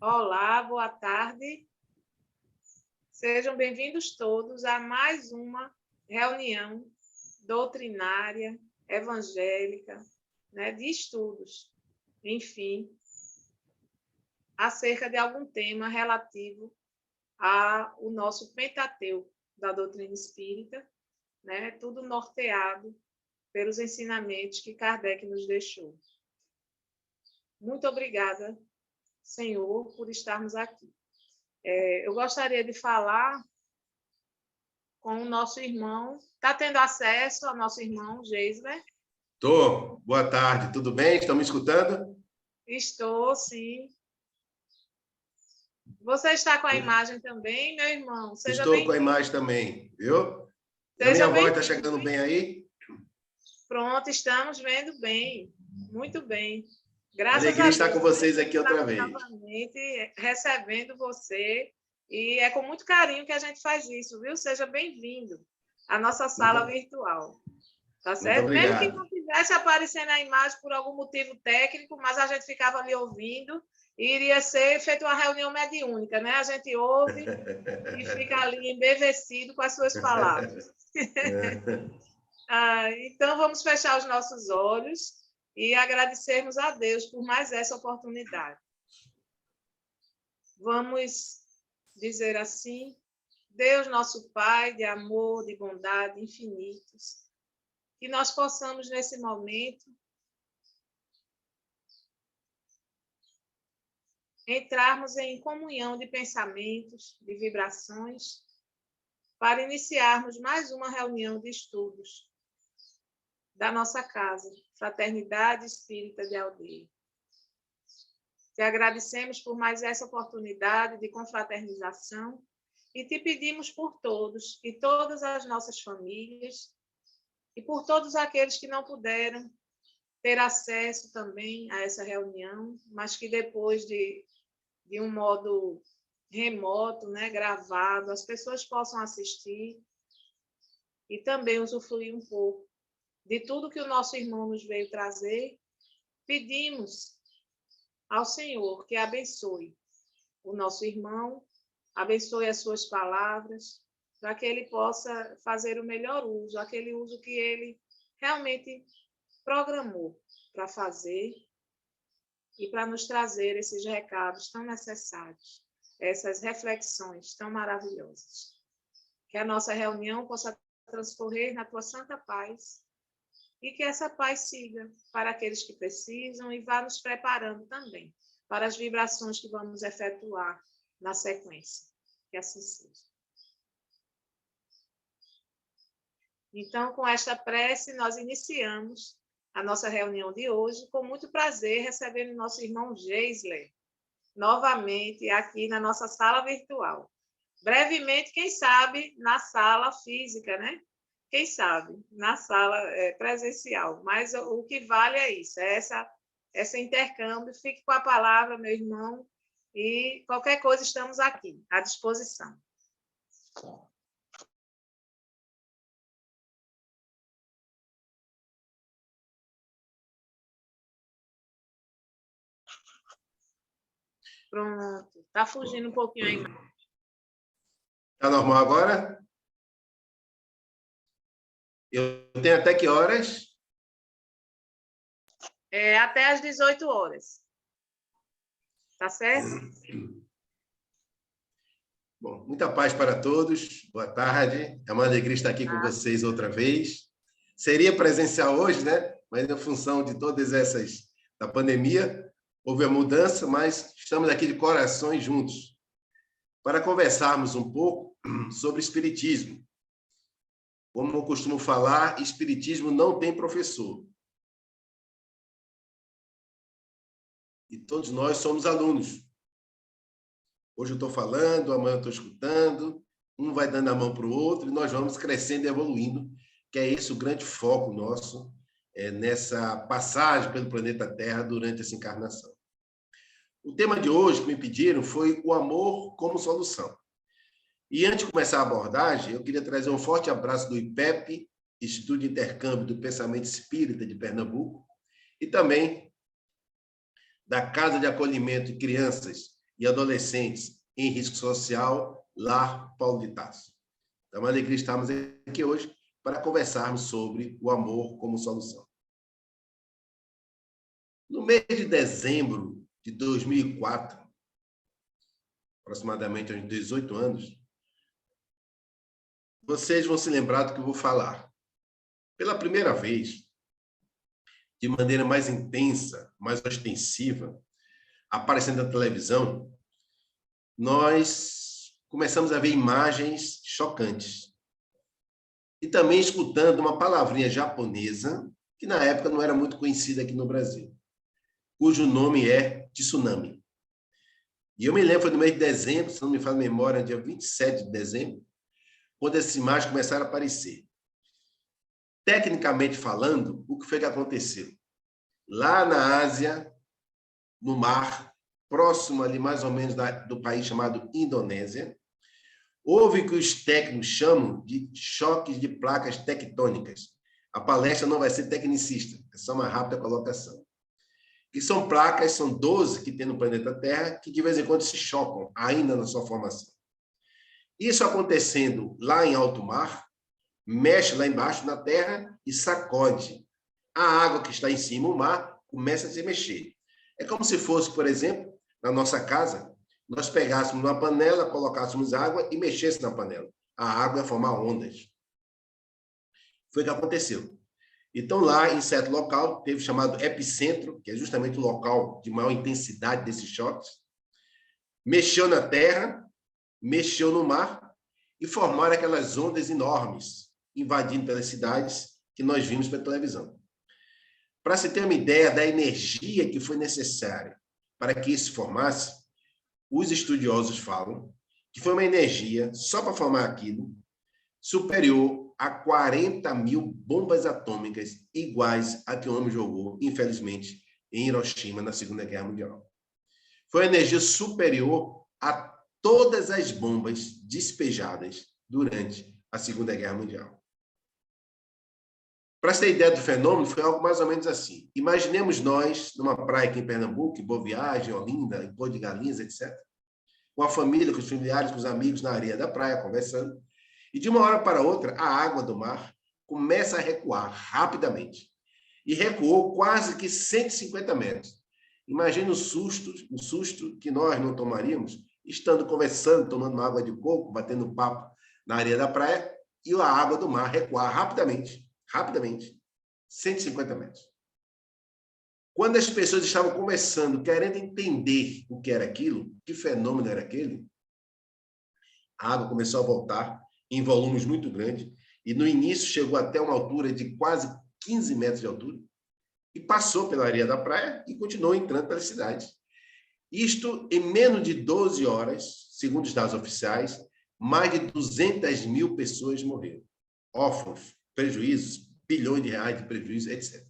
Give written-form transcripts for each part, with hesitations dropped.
Olá, boa tarde. Sejam bem-vindos todos a mais uma reunião doutrinária, evangélica, né, de estudos, enfim, acerca de algum tema relativo ao nosso Pentateuco da doutrina espírita, né, tudo norteado pelos ensinamentos que Kardec nos deixou. Muito obrigada, Senhor, por estarmos aqui. Eu gostaria de falar com o nosso irmão. Está tendo acesso ao nosso irmão Geisler? Estou. Boa tarde, tudo bem? Estão me escutando? Estou, sim. Você está com a imagem também, meu irmão? Seja Estou com a bem-vindo. imagem também, viu? A Seja minha voz está bem-vindo. chegando bem aí? Pronto, estamos vendo bem. Muito bem. Graças Alegria a estar Deus. com vocês aqui outra Estamos vez. novamente recebendo você. E é com muito carinho que a gente faz isso, viu? Seja bem-vindo à nossa sala virtual. Tá certo? Muito Mesmo que obrigado. não estivesse aparecendo a imagem por algum motivo técnico, mas a gente ficava ali ouvindo e iria ser feita uma reunião mediúnica, né? A gente ouve e fica ali embevecido com as suas palavras. Então, vamos fechar os nossos olhos e agradecermos a Deus por mais essa oportunidade. Vamos dizer assim: Deus, nosso Pai, de amor, de bondade infinitos, que nós possamos, nesse momento, entrarmos em comunhão de pensamentos, de vibrações, para iniciarmos mais uma reunião de estudos da nossa casa, Fraternidade Espírita de Aldeia. Te agradecemos por mais essa oportunidade de confraternização e te pedimos por todos e todas as nossas famílias e por todos aqueles que não puderam ter acesso também a essa reunião, mas que depois de um modo remoto, né, gravado, as pessoas possam assistir e também usufruir um pouco de tudo que o nosso irmão nos veio trazer. Pedimos ao Senhor que abençoe o nosso irmão, abençoe as suas palavras, para que ele possa fazer o melhor uso, aquele uso que ele realmente programou para fazer e para nos trazer esses recados tão necessários, essas reflexões tão maravilhosas. Que a nossa reunião possa transcorrer na tua santa paz e que essa paz siga para aqueles que precisam e vá nos preparando também para as vibrações que vamos efetuar na sequência. Que assim seja. Então, com esta prece, nós iniciamos a nossa reunião de hoje, com muito prazer, recebendo nosso irmão Geisler, novamente aqui na nossa sala virtual. Brevemente, quem sabe, na sala física, né? Quem sabe, na sala presencial. Mas o que vale é isso, é esse intercâmbio. Fique com a palavra, meu irmão, e qualquer coisa estamos aqui, à disposição. Pronto. Está fugindo um pouquinho a imagem. Está normal agora? Eu tenho até que horas? Até às 18 horas. Tá certo? Bom, muita paz para todos. Boa tarde. É uma alegria estar aqui com vocês outra vez. Seria presencial hoje, né? Mas em função de todas essas da pandemia, houve a mudança, mas estamos aqui de corações juntos para conversarmos um pouco sobre espiritismo. Como eu costumo falar, espiritismo não tem professor. E todos nós somos alunos. Hoje eu estou falando, amanhã eu estou escutando, um vai dando a mão para o outro e nós vamos crescendo e evoluindo, que é esse o grande foco nosso nessa passagem pelo planeta Terra durante essa encarnação. O tema de hoje que me pediram foi o amor como solução. E antes de começar a abordagem, eu queria trazer um forte abraço do IPEP, Instituto de Intercâmbio do Pensamento Espírita de Pernambuco, e também da Casa de Acolhimento de Crianças e adolescentes em risco social, Lar Paulo de Tarso. É uma alegria estarmos aqui hoje para conversarmos sobre o amor como solução. No mês de dezembro de 2004, aproximadamente aos 18 anos, vocês vão se lembrar do que eu vou falar. Pela primeira vez, de maneira mais intensa, mais ostensiva, aparecendo na televisão, nós começamos a ver imagens chocantes. E também escutando uma palavrinha japonesa, que na época não era muito conhecida aqui no Brasil, cujo nome é tsunami. E eu me lembro, foi no mês de dezembro, se não me falha a memória, dia 27 de dezembro, quando essas imagens começaram a aparecer. Tecnicamente falando, o que foi que aconteceu? Lá na Ásia, no mar, próximo ali mais ou menos do país chamado Indonésia, houve o que os técnicos chamam de choques de placas tectônicas. A palestra não vai ser tecnicista, é só uma rápida colocação. Que são placas, são 12 que tem no planeta Terra, que de vez em quando se chocam, ainda na sua formação. Isso acontecendo lá em alto mar, mexe lá embaixo na Terra e sacode. A água que está em cima, o mar, começa a se mexer. É como se fosse, por exemplo, na nossa casa, nós pegássemos uma panela, colocássemos água e mexêssemos na panela. A água ia formar ondas. Foi o que aconteceu. Então, lá, em certo local, teve o chamado epicentro, que é justamente o local de maior intensidade desses choques. Mexeu na terra, mexeu no mar e formaram aquelas ondas enormes, invadindo pelas cidades que nós vimos pela televisão. Para se ter uma ideia da energia que foi necessária para que isso se formasse, os estudiosos falam que foi uma energia, só para formar aquilo, superior a 40 mil bombas atômicas iguais a que o homem jogou, infelizmente, em Hiroshima, na Segunda Guerra Mundial. Foi uma energia superior a todas as bombas despejadas durante a Segunda Guerra Mundial. Para ter ideia do fenômeno, foi algo mais ou menos assim. Imaginemos nós, numa praia aqui em Pernambuco, em Boa Viagem, Olinda, em Porto de Galinhas, etc., com a família, com os familiares, com os amigos na areia da praia, conversando. E de uma hora para outra, a água do mar começa a recuar rapidamente. E recuou quase que 150 metros. Imagina o susto que nós não tomaríamos, estando conversando, tomando uma água de coco, batendo papo na areia da praia, e a água do mar recuar rapidamente, 150 metros. Quando as pessoas estavam começando, querendo entender o que era aquilo, que fenômeno era aquele, a água começou a voltar em volumes muito grandes, e no início chegou até uma altura de quase 15 metros de altura, e passou pela areia da praia e continuou entrando pela cidade. Isto em menos de 12 horas, segundo os dados oficiais, mais de 200 mil pessoas morreram. Órfãos, prejuízos, bilhões de reais de prejuízo, etc.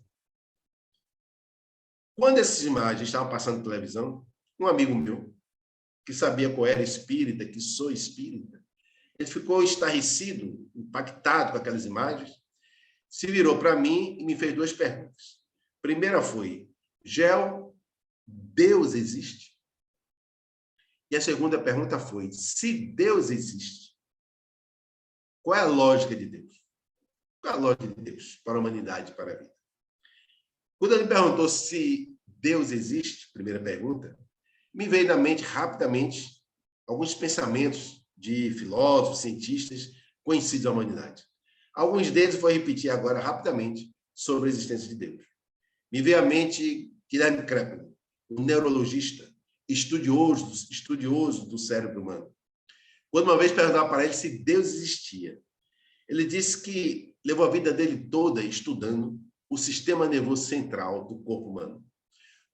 Quando essas imagens estavam passando na televisão, um amigo meu, que sabia que eu era espírita, que sou espírita, ele ficou estarrecido, impactado com aquelas imagens, se virou para mim e me fez duas perguntas. A primeira foi, Gel, Deus existe? E a segunda pergunta foi, se Deus existe, qual é a lógica de Deus? Qual é a lógica de Deus para a humanidade, para a vida? Quando ele me perguntou se Deus existe, primeira pergunta, me veio na mente rapidamente alguns pensamentos de filósofos, cientistas conhecidos da humanidade. Alguns deles eu vou repetir agora rapidamente sobre a existência de Deus. Me veio à mente Guilherme Krepler, um neurologista, estudioso do cérebro humano. Quando uma vez perguntaram para ele se Deus existia, ele disse que levou a vida dele toda estudando o sistema nervoso central do corpo humano,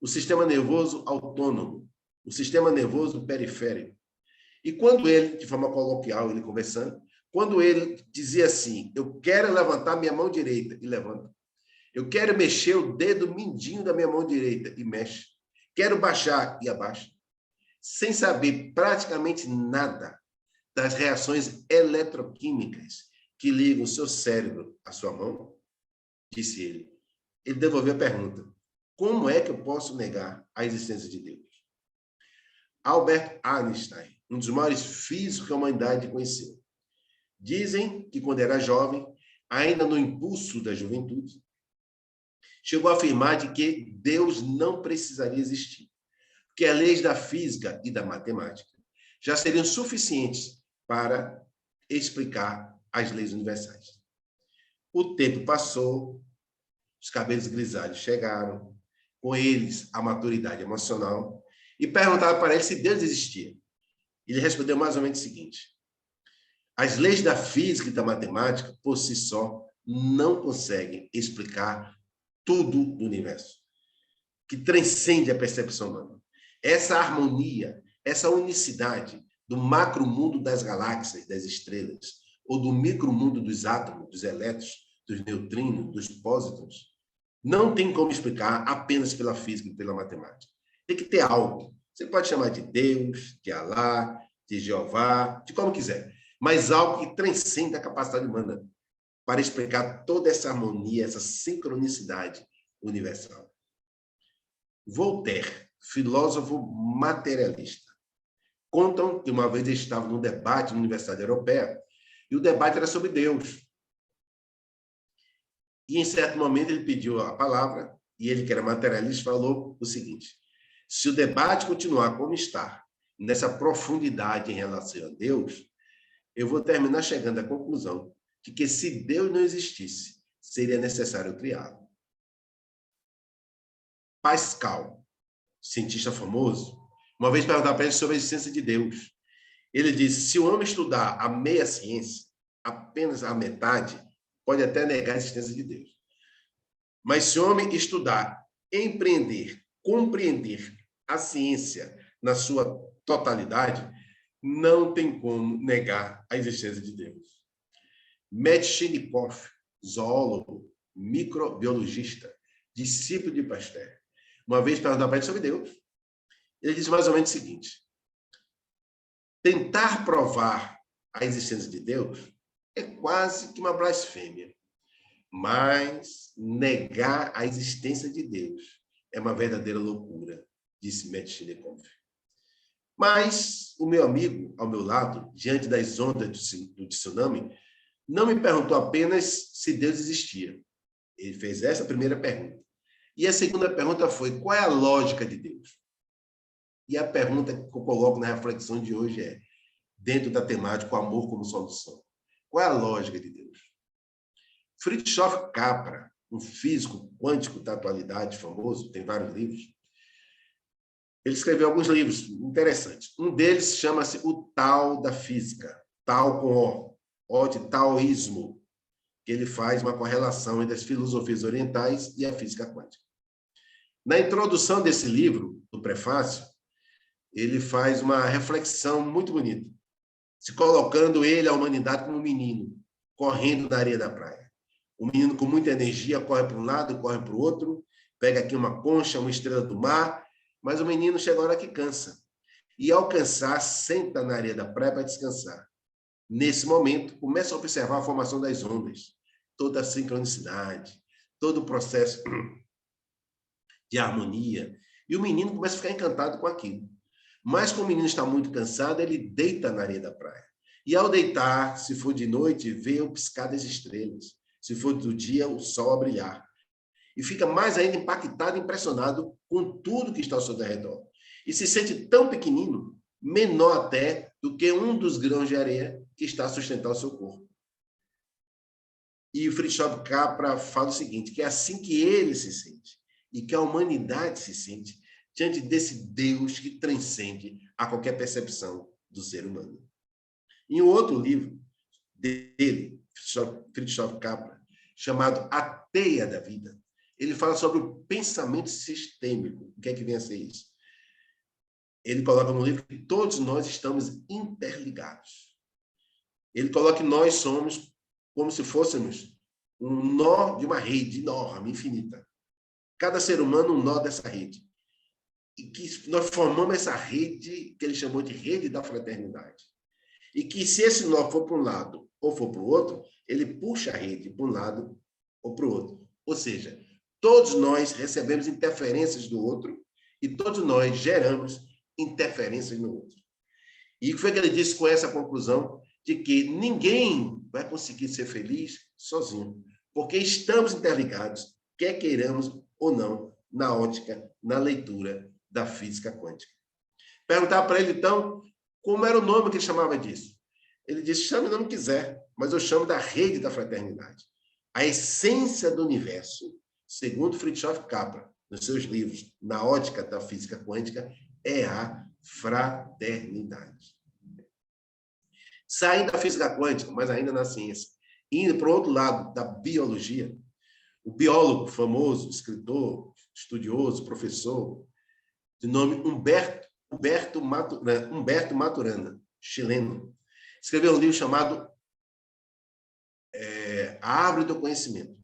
o sistema nervoso autônomo, o sistema nervoso periférico. E quando ele, de forma coloquial, ele conversando, quando ele dizia assim, eu quero levantar minha mão direita, e levanta. Eu quero mexer o dedo mindinho da minha mão direita, e mexe. Quero baixar, e abaixa. Sem saber praticamente nada das reações eletroquímicas que ligam o seu cérebro à sua mão, disse ele. Ele devolveu a pergunta, como é que eu posso negar a existência de Deus? Albert Einstein, um dos maiores físicos que a humanidade conheceu. Dizem que, quando era jovem, ainda no impulso da juventude, chegou a afirmar de que Deus não precisaria existir, que as leis da física e da matemática já seriam suficientes para explicar as leis universais. O tempo passou, os cabelos grisalhos chegaram, com eles a maturidade emocional, e perguntaram para ele se Deus existia. Ele respondeu mais ou menos o seguinte: as leis da física e da matemática, por si só, não conseguem explicar tudo do universo, que transcende a percepção humana. Essa harmonia, essa unicidade do macromundo das galáxias, das estrelas, ou do micromundo dos átomos, dos elétrons, dos neutrinos, dos pósitrons, não tem como explicar apenas pela física e pela matemática. Tem que ter algo. Você pode chamar de Deus, de Alá, de Jeová, de como quiser, mas algo que transcende a capacidade humana para explicar toda essa harmonia, essa sincronicidade universal. Voltaire, filósofo materialista, contam que uma vez ele estava num debate na Universidade Europeia e o debate era sobre Deus. E, em certo momento, ele pediu a palavra e ele, que era materialista, falou o seguinte: se o debate continuar como está, nessa profundidade em relação a Deus, eu vou terminar chegando à conclusão de que, se Deus não existisse, seria necessário criá-lo. Pascal, cientista famoso, uma vez perguntaram para ele sobre a existência de Deus. Ele disse: se o homem estudar a meia ciência, apenas a metade, pode até negar a existência de Deus. Mas se o homem estudar, empreender, compreender a ciência na sua totalidade, não tem como negar a existência de Deus. Metchnikoff, zoólogo, microbiologista, discípulo de Pasteur, uma vez perguntou para ele sobre Deus. Ele disse mais ou menos o seguinte: tentar provar a existência de Deus é quase que uma blasfêmia, mas negar a existência de Deus é uma verdadeira loucura, disse Metchnikoff. Mas o meu amigo, ao meu lado, diante das ondas do tsunami, não me perguntou apenas se Deus existia. Ele fez essa primeira pergunta. E a segunda pergunta foi: qual é a lógica de Deus? E a pergunta que eu coloco na reflexão de hoje é, dentro da temática, o amor como solução: qual é a lógica de Deus? Fritjof Capra, um físico quântico da atualidade famoso, tem vários livros, ele escreveu alguns livros interessantes. Um deles chama-se O Tao da Física, Tao com O de taoísmo, que ele faz uma correlação entre as filosofias orientais e a física quântica. Na introdução desse livro, no prefácio, ele faz uma reflexão muito bonita, se colocando ele, a humanidade, como um menino, correndo na areia da praia. O menino, com muita energia, corre para um lado, corre para o outro, pega aqui uma concha, uma estrela do mar, mas o menino chega a hora que cansa. E, ao cansar, senta na areia da praia para descansar. Nesse momento, começa a observar a formação das ondas, toda a sincronicidade, todo o processo de harmonia. E o menino começa a ficar encantado com aquilo. Mas, como o menino está muito cansado, ele deita na areia da praia. E, ao deitar, se for de noite, vê o piscar das estrelas. Se for do dia, o sol a brilhar. E fica mais ainda impactado, impressionado com tudo que está ao seu redor. E se sente tão pequenino, menor até do que um dos grãos de areia que está a sustentar o seu corpo. E o Fritjof Capra fala o seguinte, que é assim que ele se sente, e que a humanidade se sente diante desse Deus que transcende a qualquer percepção do ser humano. Em um outro livro dele, Fritjof Capra, chamado A Teia da Vida, ele fala sobre o pensamento sistêmico. O que é que vem a ser isso? Ele coloca no livro que todos nós estamos interligados. Ele coloca que nós somos como se fôssemos um nó de uma rede enorme, infinita. Cada ser humano um nó dessa rede. E que nós formamos essa rede que ele chamou de rede da fraternidade. E que, se esse nó for para um lado ou for para o outro, ele puxa a rede para um lado ou para o outro. Ou seja, todos nós recebemos interferências do outro e todos nós geramos interferências no outro. E o que foi que ele disse com essa conclusão? De que ninguém vai conseguir ser feliz sozinho, porque estamos interligados, quer queiramos ou não, na ótica, na leitura da física quântica. Perguntar para ele, então, como era o nome que ele chamava disso. Ele disse, chame o nome que quiser, mas eu chamo da rede da fraternidade. A essência do universo, segundo Fritjof Capra, nos seus livros, na ótica da física quântica, é a fraternidade. Saindo da física quântica, mas ainda na ciência, indo para o outro lado da biologia, o biólogo famoso, escritor, estudioso, professor, de nome Humberto Maturana, chileno, escreveu um livro chamado A Árvore do Conhecimento.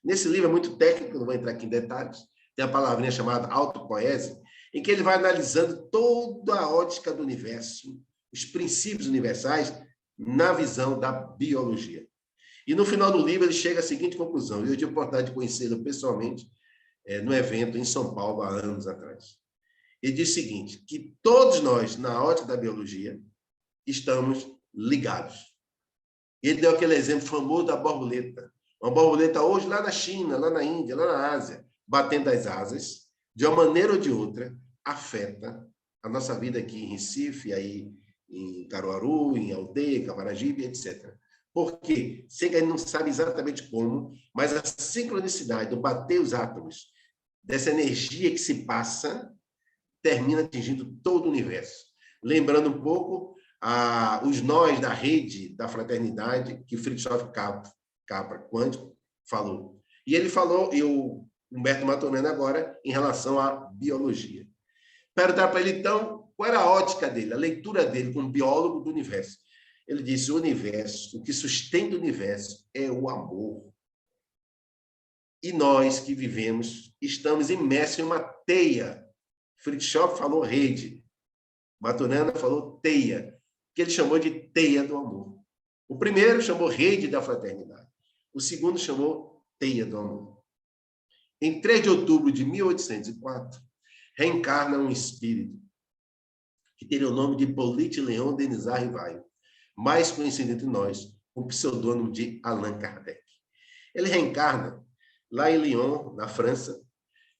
Nesse livro é muito técnico, não vou entrar aqui em detalhes, tem a palavrinha chamada autopoese, em que ele vai analisando toda a ótica do universo, os princípios universais, na visão da biologia. E no final do livro ele chega à seguinte conclusão, e eu tive a oportunidade de conhecê-lo pessoalmente no evento em São Paulo, há anos atrás. Ele diz o seguinte, que todos nós, na ótica da biologia, estamos ligados. Ele deu aquele exemplo famoso da borboleta. Uma borboleta hoje lá na China, lá na Índia, lá na Ásia, batendo as asas, de uma maneira ou de outra, afeta a nossa vida aqui em Recife, aí em Caruaru, em Aldeia, Camaragibe, etc. Por quê? Sei que a gente não sabe exatamente como, mas a sincronicidade do bater os átomos, dessa energia que se passa, termina atingindo todo o universo. Lembrando um pouco os nós da rede da fraternidade que Fritjof Capra, quântico, falou. E ele falou, e o Humberto Maturana agora, em relação à biologia. Perguntar para ele, então, qual era a ótica dele, a leitura dele como biólogo do universo. Ele disse, o universo, o que sustenta o universo é o amor. E nós que vivemos, estamos imersos em uma teia. Fritjof falou rede, Maturana falou teia, que ele chamou de teia do amor. O primeiro chamou rede da fraternidade. O segundo chamou teia do amor. Em 3 de outubro de 1804, reencarna um espírito que teria o nome de Hippolyte Léon Denisard Rivail, mais conhecido entre nós com o pseudônimo de Allan Kardec. Ele reencarna lá em Lyon, na França,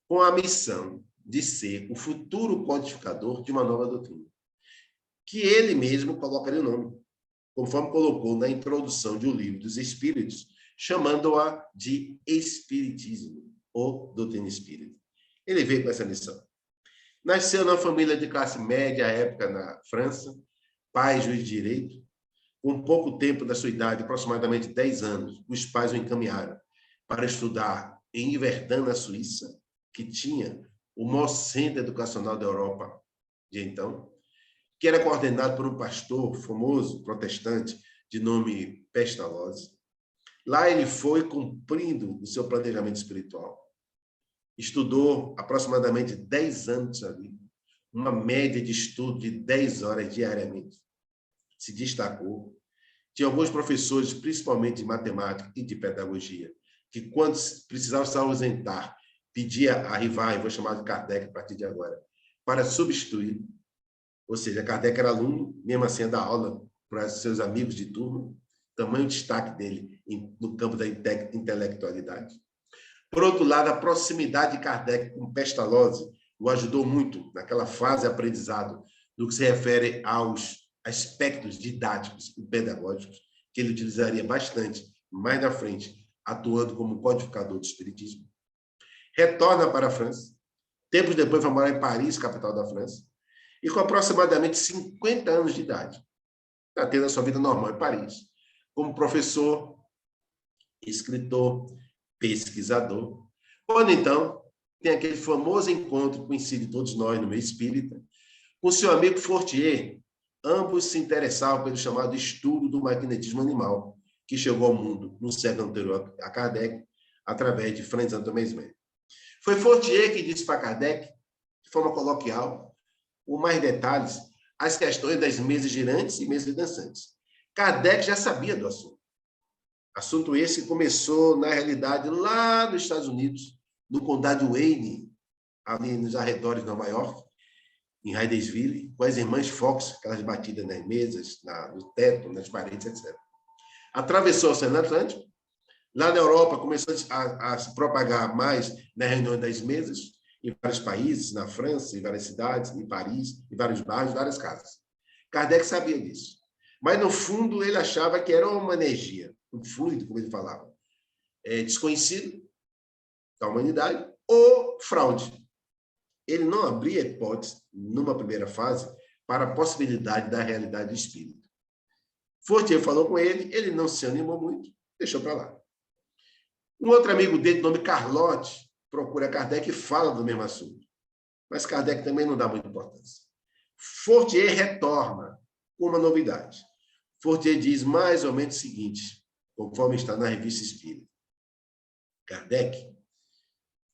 com a missão de ser o futuro codificador de uma nova doutrina, que ele mesmo colocaria o nome, conforme colocou na introdução de O Livro dos Espíritos, chamando-a de Espiritismo, ou doutrina espírita. Ele veio com essa missão. Nasceu numa família de classe média, à época, na França, pai, juiz de direito. Com pouco tempo da sua idade, aproximadamente 10 anos, os pais o encaminharam para estudar em Yverdun, na Suíça, que tinha o maior centro educacional da Europa de então, que era coordenado por um pastor famoso, protestante, de nome Pestalozzi. Lá ele foi cumprindo o seu planejamento espiritual. Estudou aproximadamente 10 anos ali, uma média de estudo de 10 horas diariamente. Se destacou. Tinha alguns professores, principalmente de matemática e de pedagogia, que quando precisava se ausentar, pedia a Rivail, vou chamar de Kardec a partir de agora, para substituir. Ou seja, Kardec era aluno, mesmo assim, dar aula para seus amigos de turma, tamanho destaque dele no campo da intelectualidade. Por outro lado, a proximidade de Kardec com Pestalozzi o ajudou muito naquela fase de aprendizado no que se refere aos aspectos didáticos e pedagógicos que ele utilizaria bastante mais na frente, atuando como codificador do espiritismo. Retorna para a França. Tempos depois vai morar em Paris, capital da França, e com aproximadamente 50 anos de idade, está tendo a sua vida normal em Paris, como professor, escritor, pesquisador. Quando, então, tem aquele famoso encontro que coincide todos nós no meio espírita, com seu amigo Fortier. Ambos se interessavam pelo chamado estudo do magnetismo animal, que chegou ao mundo no século anterior a Kardec, através de Franz Anton Mesmer. Foi Fortier que disse para Kardec, de forma coloquial, com mais detalhes, as questões das mesas girantes e mesas dançantes. Kardec já sabia do assunto. Assunto esse que começou, na realidade, lá nos Estados Unidos, no condado Wayne, ali nos arredores de Nova York, em Hydesville, com as irmãs Fox, aquelas batidas nas mesas, no teto, nas paredes, etc. Atravessou o Oceano Atlântico. Lá na Europa, começou a se propagar mais nas reuniões das mesas, em vários países, na França, em várias cidades, em Paris, em vários bairros, várias casas. Kardec sabia disso. Mas, no fundo, ele achava que era uma energia, um fluido, como ele falava, desconhecido da humanidade, ou fraude. Ele não abria hipótese, numa primeira fase, para a possibilidade da realidade do espírito. Fortier falou com ele, ele não se animou muito, deixou para lá. Um outro amigo dele, de nome Carlotti, procura Kardec e fala do mesmo assunto. Mas Kardec também não dá muita importância. Fortier retorna com uma novidade. Fortier diz mais ou menos o seguinte, conforme está na Revista Espírita. Kardec,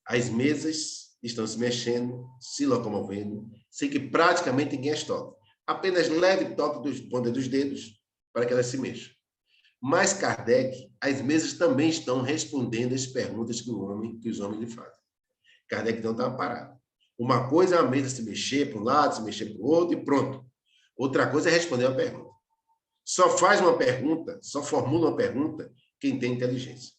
as mesas estão se mexendo, se locomovendo, sem que praticamente ninguém as toque. Apenas leve toque dos pontas dos dedos para que elas se mexam. Mas Kardec, as mesas também estão respondendo as perguntas que os homens lhe fazem. Kardec não estava parado. Uma coisa é a mesa se mexer para um lado, se mexer para o outro e pronto. Outra coisa é responder uma pergunta. Só faz uma pergunta, só formula uma pergunta quem tem inteligência.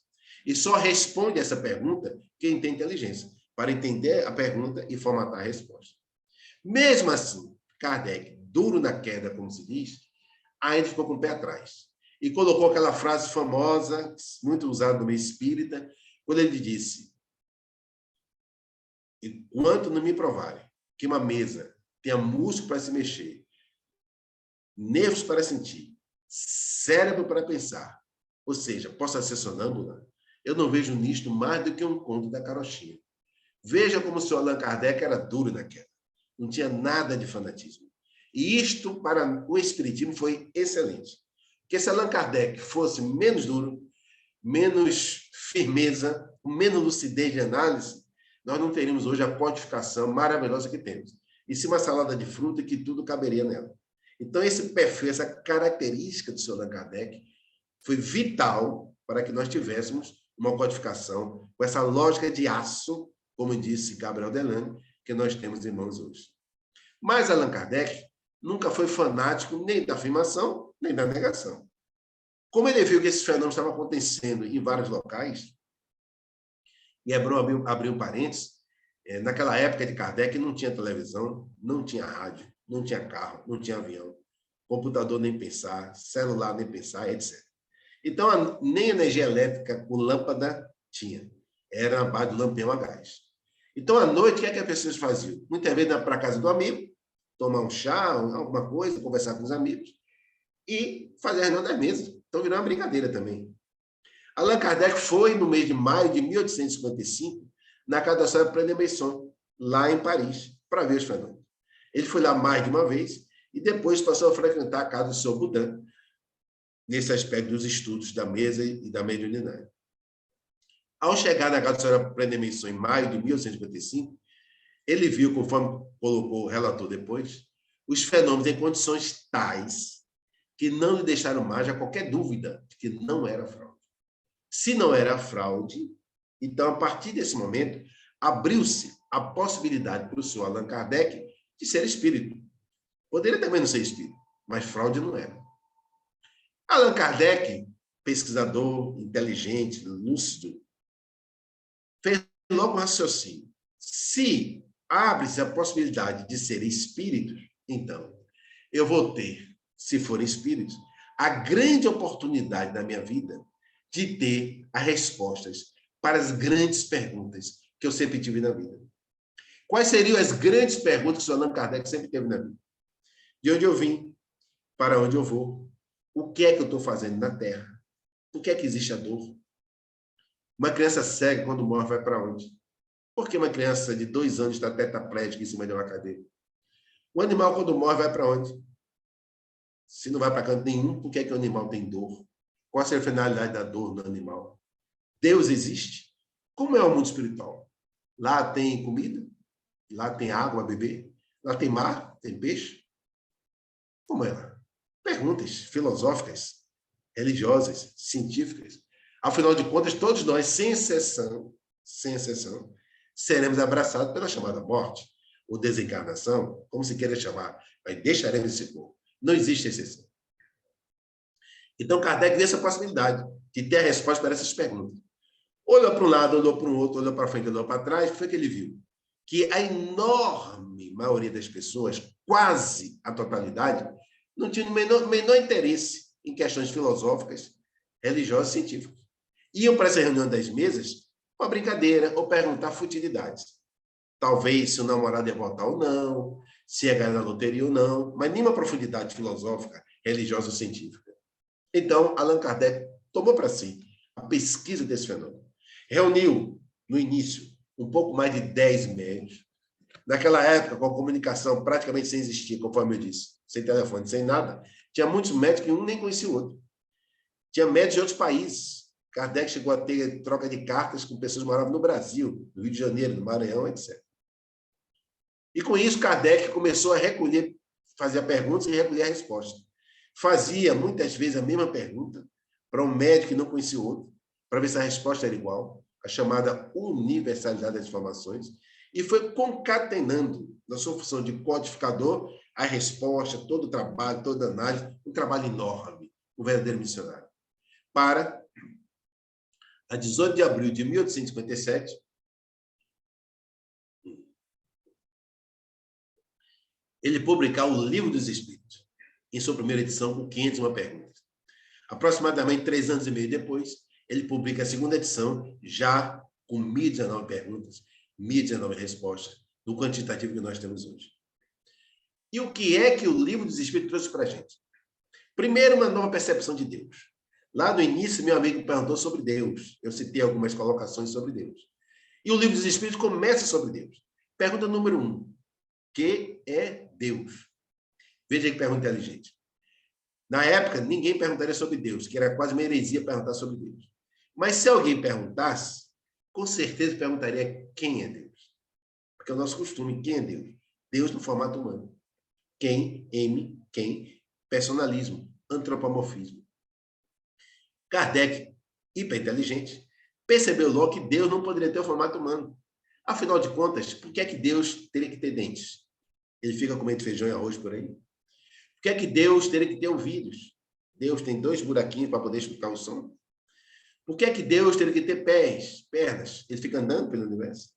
E só responde essa pergunta quem tem inteligência, para entender a pergunta e formatar a resposta. Mesmo assim, Kardec, duro na queda, como se diz, ainda ficou com o pé atrás. E colocou aquela frase famosa, muito usada no meio espírita, quando ele disse: enquanto não me provarem que uma mesa tenha músculo para se mexer, nervos para sentir, cérebro para pensar, ou seja, possa ser sonâmbula, eu não vejo nisto mais do que um conto da carochinha. Veja como o senhor Allan Kardec era duro na queda. Não tinha nada de fanatismo. E isto, para o espiritismo, foi excelente. Porque se Allan Kardec fosse menos duro, menos firmeza, menos lucidez de análise, nós não teríamos hoje a pontificação maravilhosa que temos. E sim uma salada de fruta que tudo caberia nela. Então, esse perfil, essa característica do senhor Allan Kardec foi vital para que nós tivéssemos uma codificação com essa lógica de aço, como disse Gabriel Delane, que nós temos em mãos hoje. Mas Allan Kardec nunca foi fanático nem da afirmação, nem da negação. Como ele viu que esses fenômenos estavam acontecendo em vários locais, e Hebron abriu um parênteses, naquela época de Kardec não tinha televisão, não tinha rádio, não tinha carro, não tinha avião, computador nem pensar, celular nem pensar, etc. Então, nem energia elétrica com lâmpada tinha. Era a base do lampião a gás. Então, à noite, o que é que as pessoas faziam? Muitas vezes iam para a casa do amigo, tomar um chá, alguma coisa, conversar com os amigos e fazer a reunião das mesas. Então, virou uma brincadeira também. Allan Kardec foi, no mês de maio de 1855, na casa da senhora Prene Besson, lá em Paris, para ver os fenômenos. Ele foi lá mais de uma vez e depois passou a frequentar a casa do senhor Boudin, nesse aspecto dos estudos da mesa e da mediunidade. Ao chegar na casa da senhora Prene Besson, em maio de 1855, ele viu, conforme colocou o relator depois, os fenômenos em condições tais que não lhe deixaram mais a qualquer dúvida de que não era fraude. Se não era fraude, então, a partir desse momento, abriu-se a possibilidade para o senhor Allan Kardec de ser espírito. Poderia também não ser espírito, mas fraude não era. Allan Kardec, pesquisador, inteligente, lúcido, fez logo um raciocínio. Se abre-se a possibilidade de ser espírito, então, eu vou ter, se forem espíritos, a grande oportunidade da minha vida de ter as respostas para as grandes perguntas que eu sempre tive na vida. Quais seriam as grandes perguntas que o Allan Kardec sempre teve na vida? De onde eu vim? Para onde eu vou? O que é que eu estou fazendo na Terra? Por que é que existe a dor? Uma criança cega, quando morre, vai para onde? Por que uma criança de 2 anos está tetraplégica em cima de uma cadeira? O animal, quando morre, vai para onde? Se não vai para canto nenhum, por que é que o animal tem dor? Qual é a finalidade da dor no animal? Deus existe? Como é o mundo espiritual? Lá tem comida? Lá tem água a beber? Lá tem mar? Tem peixe? Como é lá? Perguntas filosóficas, religiosas, científicas. Afinal de contas, todos nós, sem exceção, seremos abraçados pela chamada morte. ou desencarnação, como se queira chamar, mas deixaremos esse corpo. Não existe exceção. Então, Kardec vê essa possibilidade de ter a resposta para essas perguntas. Olhou para um lado, olhou para o outro, olhou para frente, olhou para trás, o que foi que ele viu? Que a enorme maioria das pessoas, quase a totalidade, não tinha o menor interesse em questões filosóficas, religiosas e científicas. Iam para essa reunião das mesas uma brincadeira ou perguntar futilidades. Talvez se o namorado ia votar ou não, se ia ganhar na loteria ou não, mas nenhuma profundidade filosófica, religiosa ou científica. Então, Allan Kardec tomou para si a pesquisa desse fenômeno. Reuniu, no início, um pouco mais de 10 médios. Naquela época, com a comunicação praticamente sem existir, conforme eu disse, sem telefone, sem nada, tinha muitos médicos que um nem conhecia o outro. Tinha médicos de outros países. Kardec chegou a ter troca de cartas com pessoas que moravam no Brasil, no Rio de Janeiro, no Maranhão, etc. E com isso, Kardec começou a recolher, fazia perguntas e recolher a resposta. Fazia, muitas vezes, a mesma pergunta para um médico que não conhecia o outro, para ver se a resposta era igual, a chamada universalidade das informações, e foi concatenando, na sua função de codificador, a resposta, todo o trabalho, toda a análise, um trabalho enorme, um verdadeiro missionário. Para, a 18 de abril de 1857, ele publicar o Livro dos Espíritos, em sua primeira edição, com 501 perguntas. Aproximadamente 3 anos e meio depois, ele publica a segunda edição, já com 1.019 perguntas, 1.019 respostas, no quantitativo que nós temos hoje. E o que é que o Livro dos Espíritos trouxe para a gente? Primeiro, uma nova percepção de Deus. Lá no início, meu amigo perguntou sobre Deus. Eu citei algumas colocações sobre Deus. E o Livro dos Espíritos começa sobre Deus. Pergunta número 1. Que é Deus? Veja que pergunta inteligente. Na época, ninguém perguntaria sobre Deus, que era quase uma heresia perguntar sobre Deus. Mas se alguém perguntasse, com certeza perguntaria quem é Deus. Porque é o nosso costume, quem é Deus? Deus no formato humano. Quem, personalismo, antropomorfismo. Kardec, hiperinteligente, percebeu logo que Deus não poderia ter o formato humano. Afinal de contas, por que é que Deus teria que ter dentes? Ele fica comendo feijão e arroz por aí? Por que é que Deus teria que ter ouvidos? Deus tem 2 buraquinhos para poder escutar o som. Por que é que Deus teria que ter pés, pernas? Ele fica andando pelo universo.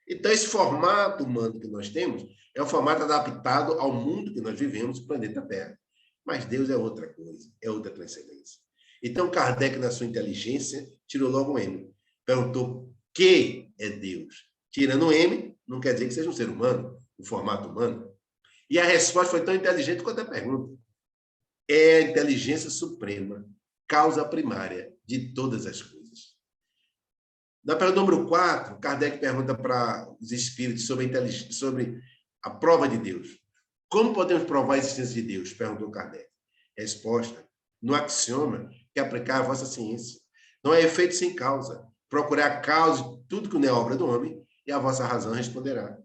Então, esse formato humano que nós temos é um formato adaptado ao mundo que nós vivemos, o planeta Terra. Mas Deus é outra coisa, é outra transcendência. Então, Kardec, na sua inteligência, tirou logo um M. Perguntou o que é Deus. Tirando um M, não quer dizer que seja um ser humano, um formato humano. E a resposta foi tão inteligente quanto a pergunta. É a inteligência suprema, causa primária de todas as coisas. Na pergunta número 4, Kardec pergunta para os espíritos sobre a prova de Deus. Como podemos provar a existência de Deus? Perguntou Kardec. Resposta. No axioma que aplicar a vossa ciência. Não é efeito sem causa. Procurar a causa de tudo que não é obra do homem e a vossa razão responderá.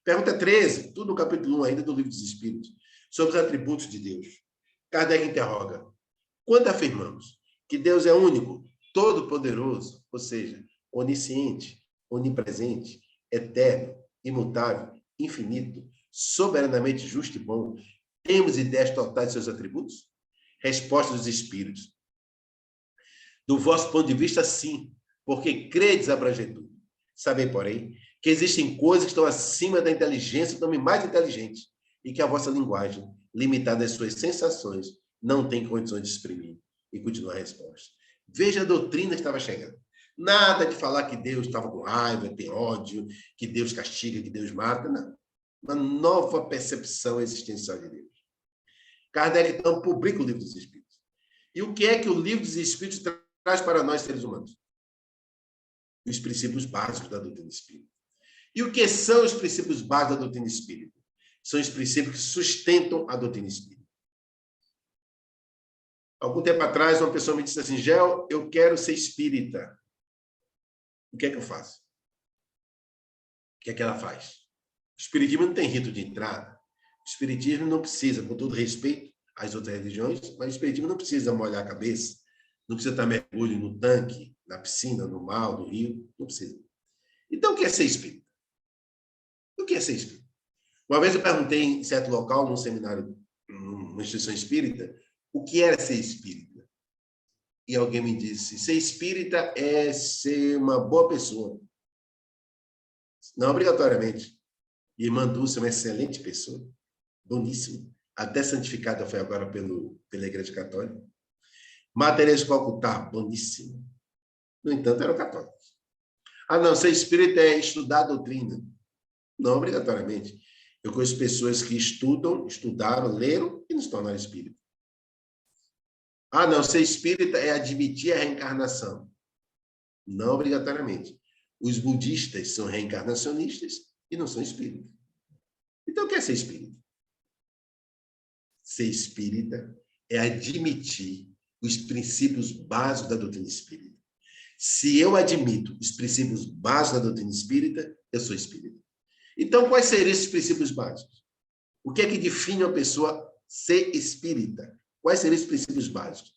Pergunta 13, tudo no capítulo 1 ainda do Livro dos Espíritos, sobre os atributos de Deus. Kardec interroga. Quando afirmamos que Deus é único, todo-poderoso, ou seja, onisciente, onipresente, eterno, imutável, infinito, soberanamente justo e bom, temos ideias totais de seus atributos? Resposta dos Espíritos. Do vosso ponto de vista, sim, porque credes abranger tudo. Sabem, porém, que existem coisas que estão acima da inteligência, também mais inteligentes, e que a vossa linguagem, limitada às suas sensações, não tem condições de exprimir. E continua a resposta. Veja a doutrina que estava chegando. Nada de falar que Deus estava com raiva, tem ódio, que Deus castiga, que Deus mata, não. Uma nova percepção existencial de Deus. Kardec, então, publica o Livro dos Espíritos. E o que é que o Livro dos Espíritos traz para nós, seres humanos? Os princípios básicos da doutrina espírita. E o que são os princípios básicos da doutrina espírita? São os princípios que sustentam a doutrina espírita. Algum tempo atrás, uma pessoa me disse assim, Gel, eu quero ser espírita. O que é que eu faço? O que é que ela faz? O espiritismo não tem rito de entrada. O espiritismo não precisa, com todo respeito às outras religiões, mas o espiritismo não precisa molhar a cabeça, não precisa estar mergulho no tanque, na piscina, no mar, no rio, não precisa. Então, o que é ser espírita? O que é ser espírita? Uma vez eu perguntei em certo local, num seminário, numa instituição espírita, o que era ser espírita. E alguém me disse, ser espírita é ser uma boa pessoa. Não obrigatoriamente. E irmã Dulce é uma excelente pessoa, boníssima. Até santificada foi agora pela Igreja Católica. Madre Teresa de Calcutá, boníssima. No entanto, eram católicos. Ah, não, ser espírita é estudar a doutrina. Não obrigatoriamente. Eu conheço pessoas que estudaram, leram e não se tornaram espírita. Ah, não, ser espírita é admitir a reencarnação. Não obrigatoriamente. Os budistas são reencarnacionistas e não são espíritas. Então, o que é ser espírita? Ser espírita é admitir os princípios básicos da doutrina espírita. Se eu admito os princípios básicos da doutrina espírita, eu sou espírita. Então, quais seriam esses princípios básicos? O que é que define uma pessoa ser espírita? Quais seriam esses princípios básicos?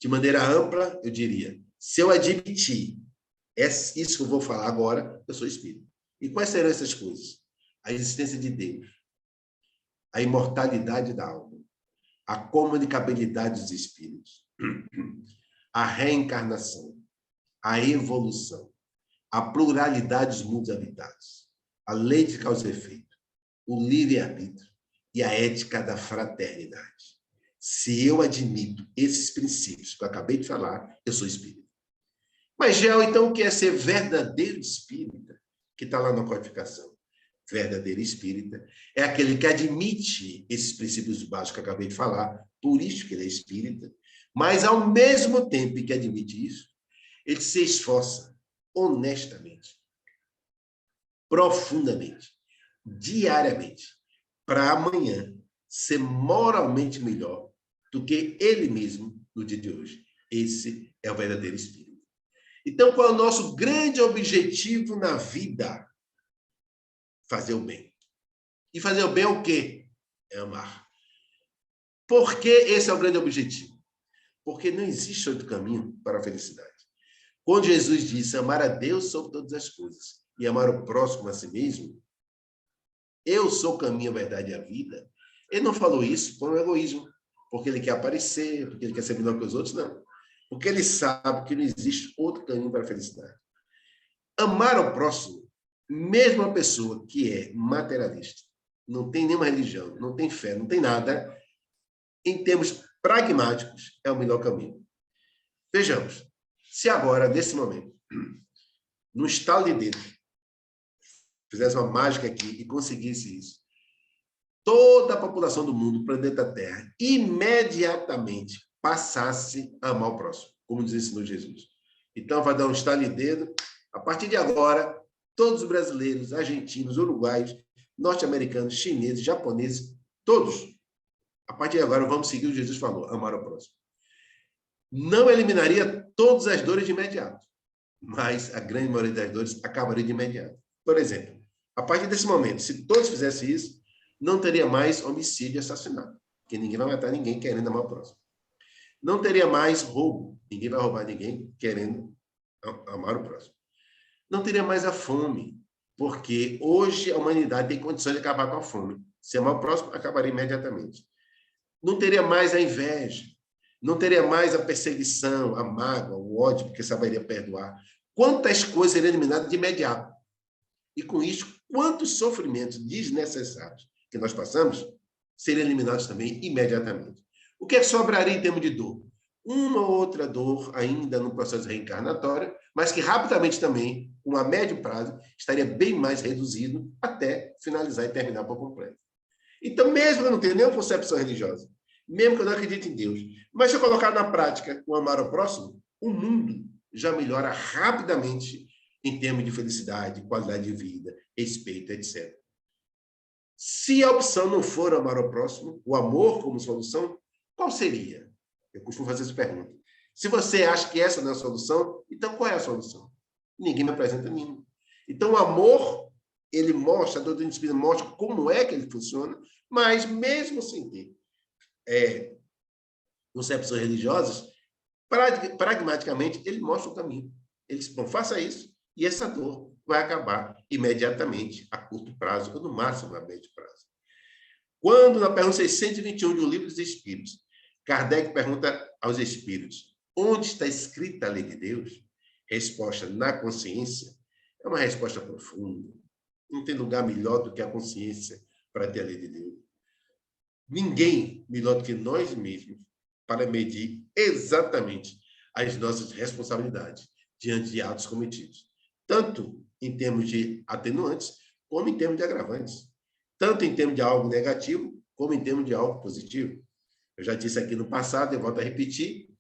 De maneira ampla, eu diria, se eu admitir isso que eu vou falar agora, eu sou espírita. E quais serão essas coisas? A existência de Deus, a imortalidade da alma, a comunicabilidade dos espíritos, a reencarnação, a evolução, a pluralidade dos mundos habitados, a lei de causa e efeito, o livre-arbítrio e a ética da fraternidade. Se eu admito esses princípios que eu acabei de falar, eu sou espírita. Mas, Gel, então, o que é ser verdadeiro espírita? Que está lá na codificação. Verdadeiro espírita é aquele que admite esses princípios básicos que eu acabei de falar, por isso que ele é espírita, mas, ao mesmo tempo que admite isso, ele se esforça honestamente, profundamente, diariamente, para amanhã ser moralmente melhor do que ele mesmo no dia de hoje. Esse é o verdadeiro espírito. Então, qual é o nosso grande objetivo na vida? Fazer o bem. E fazer o bem é o quê? É amar. Por que esse é o grande objetivo? Porque não existe outro caminho para a felicidade. Quando Jesus disse amar a Deus sobre todas as coisas e amar o próximo a si mesmo, eu sou o caminho, a verdade e a vida, ele não falou isso por um egoísmo, porque ele quer aparecer, porque ele quer ser melhor que os outros, não. Porque ele sabe que não existe outro caminho para a felicidade. Amar ao próximo, mesmo a pessoa que é materialista, não tem nenhuma religião, não tem fé, não tem nada, em termos pragmáticos, é o melhor caminho. Vejamos, se agora, nesse momento, no estalo de dedo, fizesse uma mágica aqui e conseguisse isso, toda a população do mundo, do planeta Terra, imediatamente passasse a amar o próximo, como nos ensinou Jesus. Então, vai dar um estalo de dedo. A partir de agora, todos os brasileiros, argentinos, uruguaios, norte-americanos, chineses, japoneses, todos, a partir de agora, vamos seguir o que Jesus falou, amar o próximo. Não eliminaria todas as dores de imediato, mas a grande maioria das dores acabaria de imediato. Por exemplo, a partir desse momento, se todos fizessem isso, não teria mais homicídio e assassinato, porque ninguém vai matar ninguém querendo amar o próximo. Não teria mais roubo, ninguém vai roubar ninguém querendo amar o próximo. Não teria mais a fome, porque hoje a humanidade tem condições de acabar com a fome. Se amar o próximo, acabaria imediatamente. Não teria mais a inveja, não teria mais a perseguição, a mágoa, o ódio, porque saberia perdoar. Quantas coisas seriam eliminadas de imediato. E com isso, quantos sofrimentos desnecessários que nós passamos seriam eliminados também imediatamente. O que é que sobraria em termos de dor? Uma ou outra dor ainda no processo reencarnatório, mas que rapidamente também, com a médio prazo, estaria bem mais reduzido até finalizar e terminar por completo. Então, mesmo que eu não tenha nenhuma concepção religiosa, mesmo que eu não acredite em Deus, mas se eu colocar na prática o amar ao próximo, o mundo já melhora rapidamente em termos de felicidade, qualidade de vida, respeito, etc. Se a opção não for amar ao próximo, o amor como solução, qual seria? Eu costumo fazer essa pergunta. Se você acha que essa não é a solução, então qual é a solução? Ninguém me apresenta nenhuma. Então, o amor, ele mostra, a doutrina espírita mostra como é que ele funciona, mas mesmo sem ter concepções religiosas, pragmaticamente, ele mostra o caminho. Ele diz, bom, faça isso, e essa dor vai acabar imediatamente, a curto prazo, ou no máximo a médio prazo. Quando, na pergunta 621 do Livro dos Espíritos, Kardec pergunta aos espíritos, onde está escrita a lei de Deus? Resposta, na consciência. É uma resposta profunda. Não tem lugar melhor do que a consciência para ter a lei de Deus. Ninguém melhor do que nós mesmos para medir exatamente as nossas responsabilidades diante de atos cometidos, tanto em termos de atenuantes, como em termos de agravantes, tanto em termos de algo negativo, como em termos de algo positivo. Eu já disse aqui no passado, eu volto a repetir,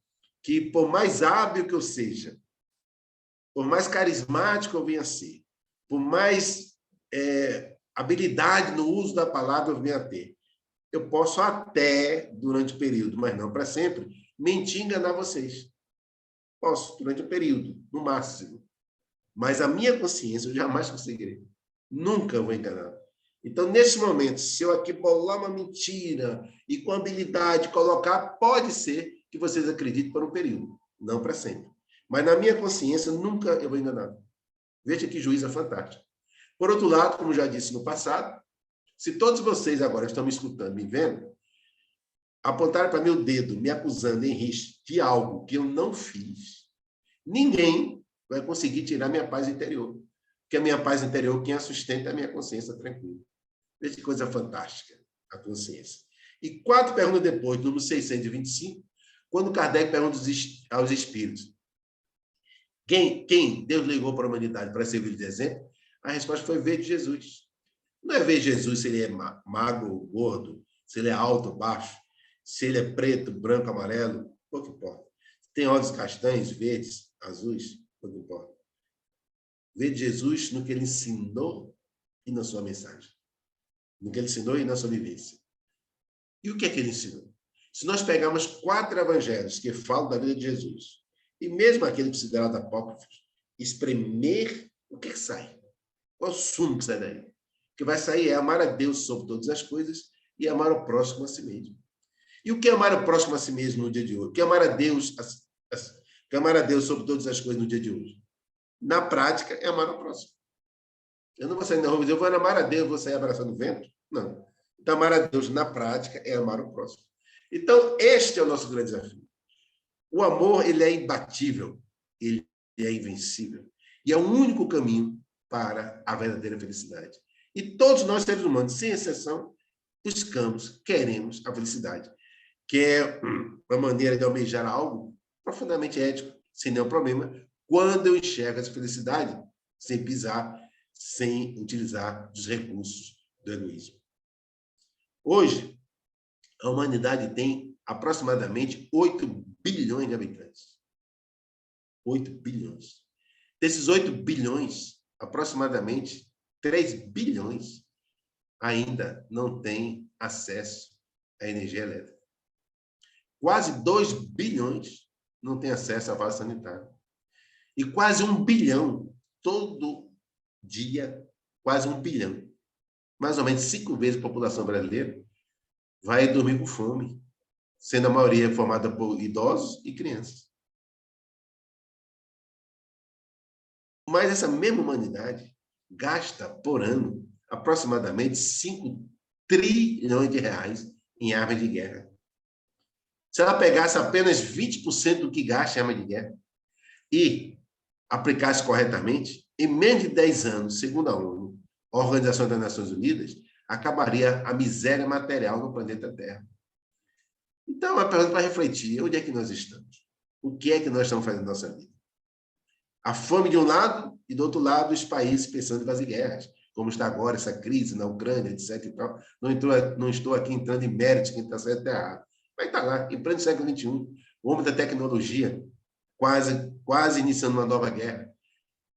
que por mais hábil que eu seja, por mais carismático eu venha a ser, por mais habilidade no uso da palavra eu venha a ter, eu posso até, durante o período, mas não para sempre, mentir e enganar vocês. Posso, durante o período, no máximo. Mas a minha consciência eu jamais conseguirei. Nunca vou enganar. Então, nesse momento, se eu aqui bolar uma mentira e com habilidade colocar, pode ser que vocês acreditem por um período, não para sempre. Mas na minha consciência, nunca eu vou enganar. Veja que juízo fantástico. Por outro lado, como já disse no passado, se todos vocês agora estão me escutando, me vendo, apontarem para meu dedo, me acusando em risco de algo que eu não fiz, ninguém vai conseguir tirar minha paz interior. Porque a minha paz interior, quem a sustenta é a minha consciência tranquila. Veja que coisa fantástica, a consciência. E 4 perguntas depois, número 625, quando Kardec pergunta aos espíritos, quem Deus ligou para a humanidade para servir de exemplo? A resposta foi ver de Jesus. Não é ver Jesus se ele é magro ou gordo, se ele é alto ou baixo, se ele é preto, branco, amarelo, pouco importa. Tem olhos castanhos, verdes, azuis, pouco importa. Ver Jesus no que ele ensinou e na sua mensagem. No que ele ensinou e na sua vivência. E o que é que ele ensinou? Se nós pegarmos 4 evangelhos que falam da vida de Jesus, e mesmo aquele considerado apócrifos, espremer, o que sai? Qual é o sumo que sai daí? O que vai sair é amar a Deus sobre todas as coisas e amar o próximo a si mesmo. E o que é amar o próximo a si mesmo no dia de hoje? O que é amar a Deus, que amar a Deus sobre todas as coisas no dia de hoje? Na prática, é amar o próximo. Eu não vou sair na rua e dizer, eu vou amar a Deus, vou sair abraçando o vento. Não. Então, amar a Deus na prática é amar o próximo. Então, este é o nosso grande desafio. O amor, ele é imbatível, ele é invencível. E é o único caminho para a verdadeira felicidade. E todos nós, seres humanos, sem exceção, buscamos, queremos a felicidade, que é uma maneira de almejar algo profundamente ético, sem nenhum problema, quando eu enxergo essa felicidade sem pisar, sem utilizar os recursos do egoísmo. Hoje, a humanidade tem aproximadamente 8 bilhões de habitantes. 8 bilhões. Desses 8 bilhões, aproximadamente 3 bilhões ainda não têm acesso à energia elétrica. Quase 2 bilhões não têm acesso à vaso sanitário. E quase 1 bilhão, todo dia, quase 1 bilhão, mais ou menos 5 vezes a população brasileira, vai dormir com fome, sendo a maioria formada por idosos e crianças. Mas essa mesma humanidade gasta, por ano, aproximadamente 5 trilhões de reais em armas de guerra. Se ela pegasse apenas 20% do que gasta em arma de guerra e aplicasse corretamente, em menos de 10 anos, segundo a ONU, a Organização das Nações Unidas, acabaria a miséria material no planeta Terra. Então, é uma pergunta para refletir. Onde é que nós estamos? O que é que nós estamos fazendo na nossa vida? A fome de um lado e, do outro lado, os países pensando em fazer guerras, como está agora essa crise na Ucrânia, etc. E tal. Não estou aqui entrando em méritos, quem está certo está errado. Mas está lá, em pleno século XXI, o homem da tecnologia, quase iniciando uma nova guerra.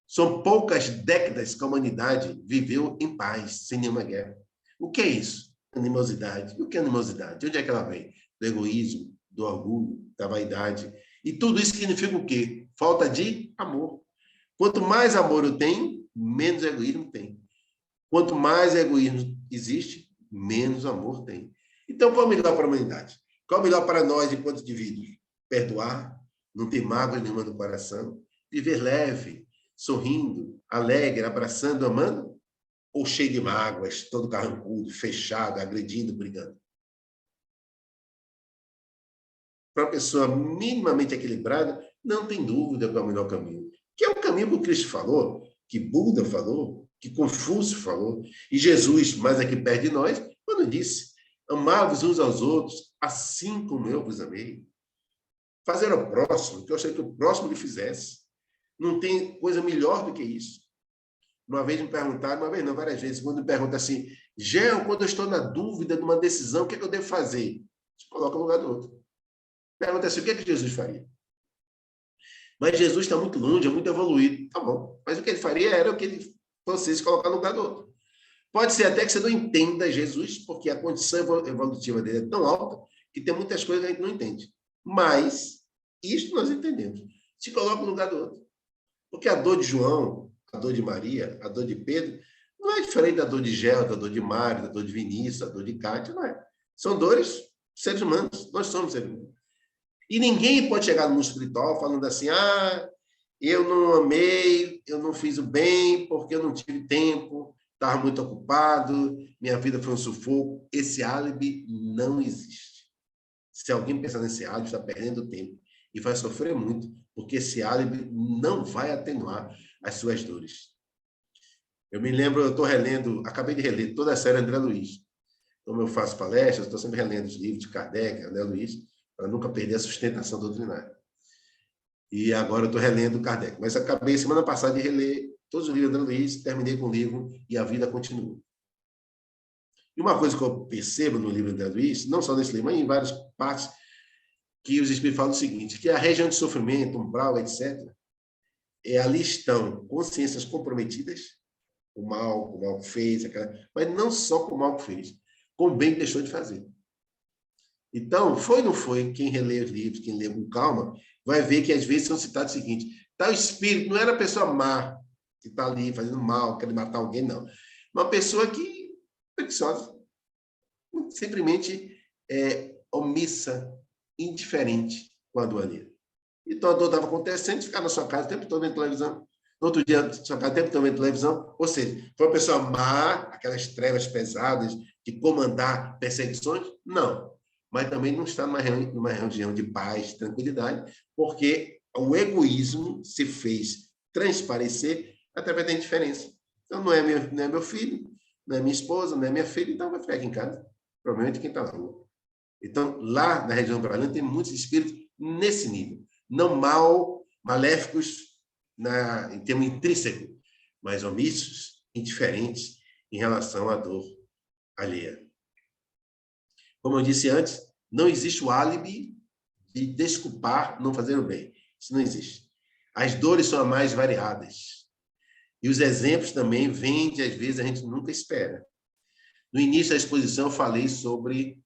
São poucas décadas que a humanidade viveu em paz, sem nenhuma guerra. O que é isso? Animosidade. E o que é animosidade? De onde é que ela vem? Do egoísmo, do orgulho, da vaidade. E tudo isso significa o quê? Falta de amor. Quanto mais amor eu tenho, menos egoísmo tem. Quanto mais egoísmo existe, menos amor tem. Então, qual é o melhor para a humanidade? Qual é o melhor para nós, enquanto indivíduos? Perdoar, não ter mágoa nenhuma no coração, viver leve, sorrindo, alegre, abraçando, amando, ou cheio de mágoas, todo carrancudo, fechado, agredindo, brigando? Para uma pessoa minimamente equilibrada, não tem dúvida qual é o melhor caminho. Que é o caminho que o Cristo falou, que Buda falou, que Confúcio falou, e Jesus, mais aqui perto de nós, quando disse: amar-vos uns aos outros, assim como eu vos amei. Fazer ao próximo, que eu achei que o próximo lhe fizesse. Não tem coisa melhor do que isso. Uma vez me perguntaram, uma vez não, várias vezes, quando me perguntam assim: Gel, quando eu estou na dúvida de uma decisão, o que é que eu devo fazer? Você coloca no lugar do outro. Pergunta assim: o que é que Jesus faria? Mas Jesus está muito longe, é muito evoluído. Tá bom. Mas o que ele faria era o que ele fosse se colocar no lugar do outro. Pode ser até que você não entenda Jesus, porque a condição evolutiva dele é tão alta que tem muitas coisas que a gente não entende. Mas isto nós entendemos. Se coloca no lugar do outro. Porque a dor de João, a dor de Maria, a dor de Pedro, não é diferente da dor de Gel, da dor de Mário, da dor de Vinícius, da dor de Cátia, não é. São dores seres humanos. Nós somos seres humanos. E ninguém pode chegar no mundo espiritual falando assim: eu não amei, eu não fiz o bem porque eu não tive tempo, estava muito ocupado, minha vida foi um sufoco. Esse álibi não existe. Se alguém pensar nesse álibi, está perdendo tempo e vai sofrer muito, porque esse álibi não vai atenuar as suas dores. Eu me lembro, eu estou relendo, acabei de reler toda a série André Luiz. Como eu faço palestras, estou sempre relendo os livros de Kardec, André Luiz, para nunca perder a sustentação doutrinária. E agora eu estou relendo Kardec. Mas acabei, semana passada, de reler todos os livros de André Luiz, terminei com o livro E a Vida Continua. E uma coisa que eu percebo no livro de André Luiz, não só nesse livro, mas em várias partes, que os espíritos falam o seguinte, que a região de sofrimento, umbral, etc., ali estão consciências comprometidas, o mal que fez, mas não só com o mal que fez, com o bem que deixou de fazer. Então, foi ou não foi, quem relê os livros, quem lê com calma, vai ver que às vezes são citados o seguinte: tal espírito não era a pessoa má, que está ali fazendo mal, querendo matar alguém, não. Uma pessoa que preguiçosa, simplesmente omissa, indiferente com a dor ali. Então a dor estava acontecendo, ficar na sua casa o tempo todo vendo televisão. No outro dia, na sua casa o tempo todo vendo televisão. Ou seja, foi uma pessoa má, aquelas trevas pesadas de comandar perseguições? Não. Mas também não está numa região de paz, tranquilidade, porque o egoísmo se fez transparecer através da indiferença. Então, não é meu filho, não é minha esposa, não é minha filha, então vai ficar aqui em casa. Provavelmente quem está na rua. Então, lá na região do Brasil, tem muitos espíritos nesse nível. Não maléficos em termos intrínsecos, mas omissos, indiferentes em relação à dor alheia. Como eu disse antes, não existe o álibi de desculpar não fazer o bem. Isso não existe. As dores são as mais variadas. E os exemplos também vêm de, às vezes, a gente nunca espera. No início da exposição, eu falei sobre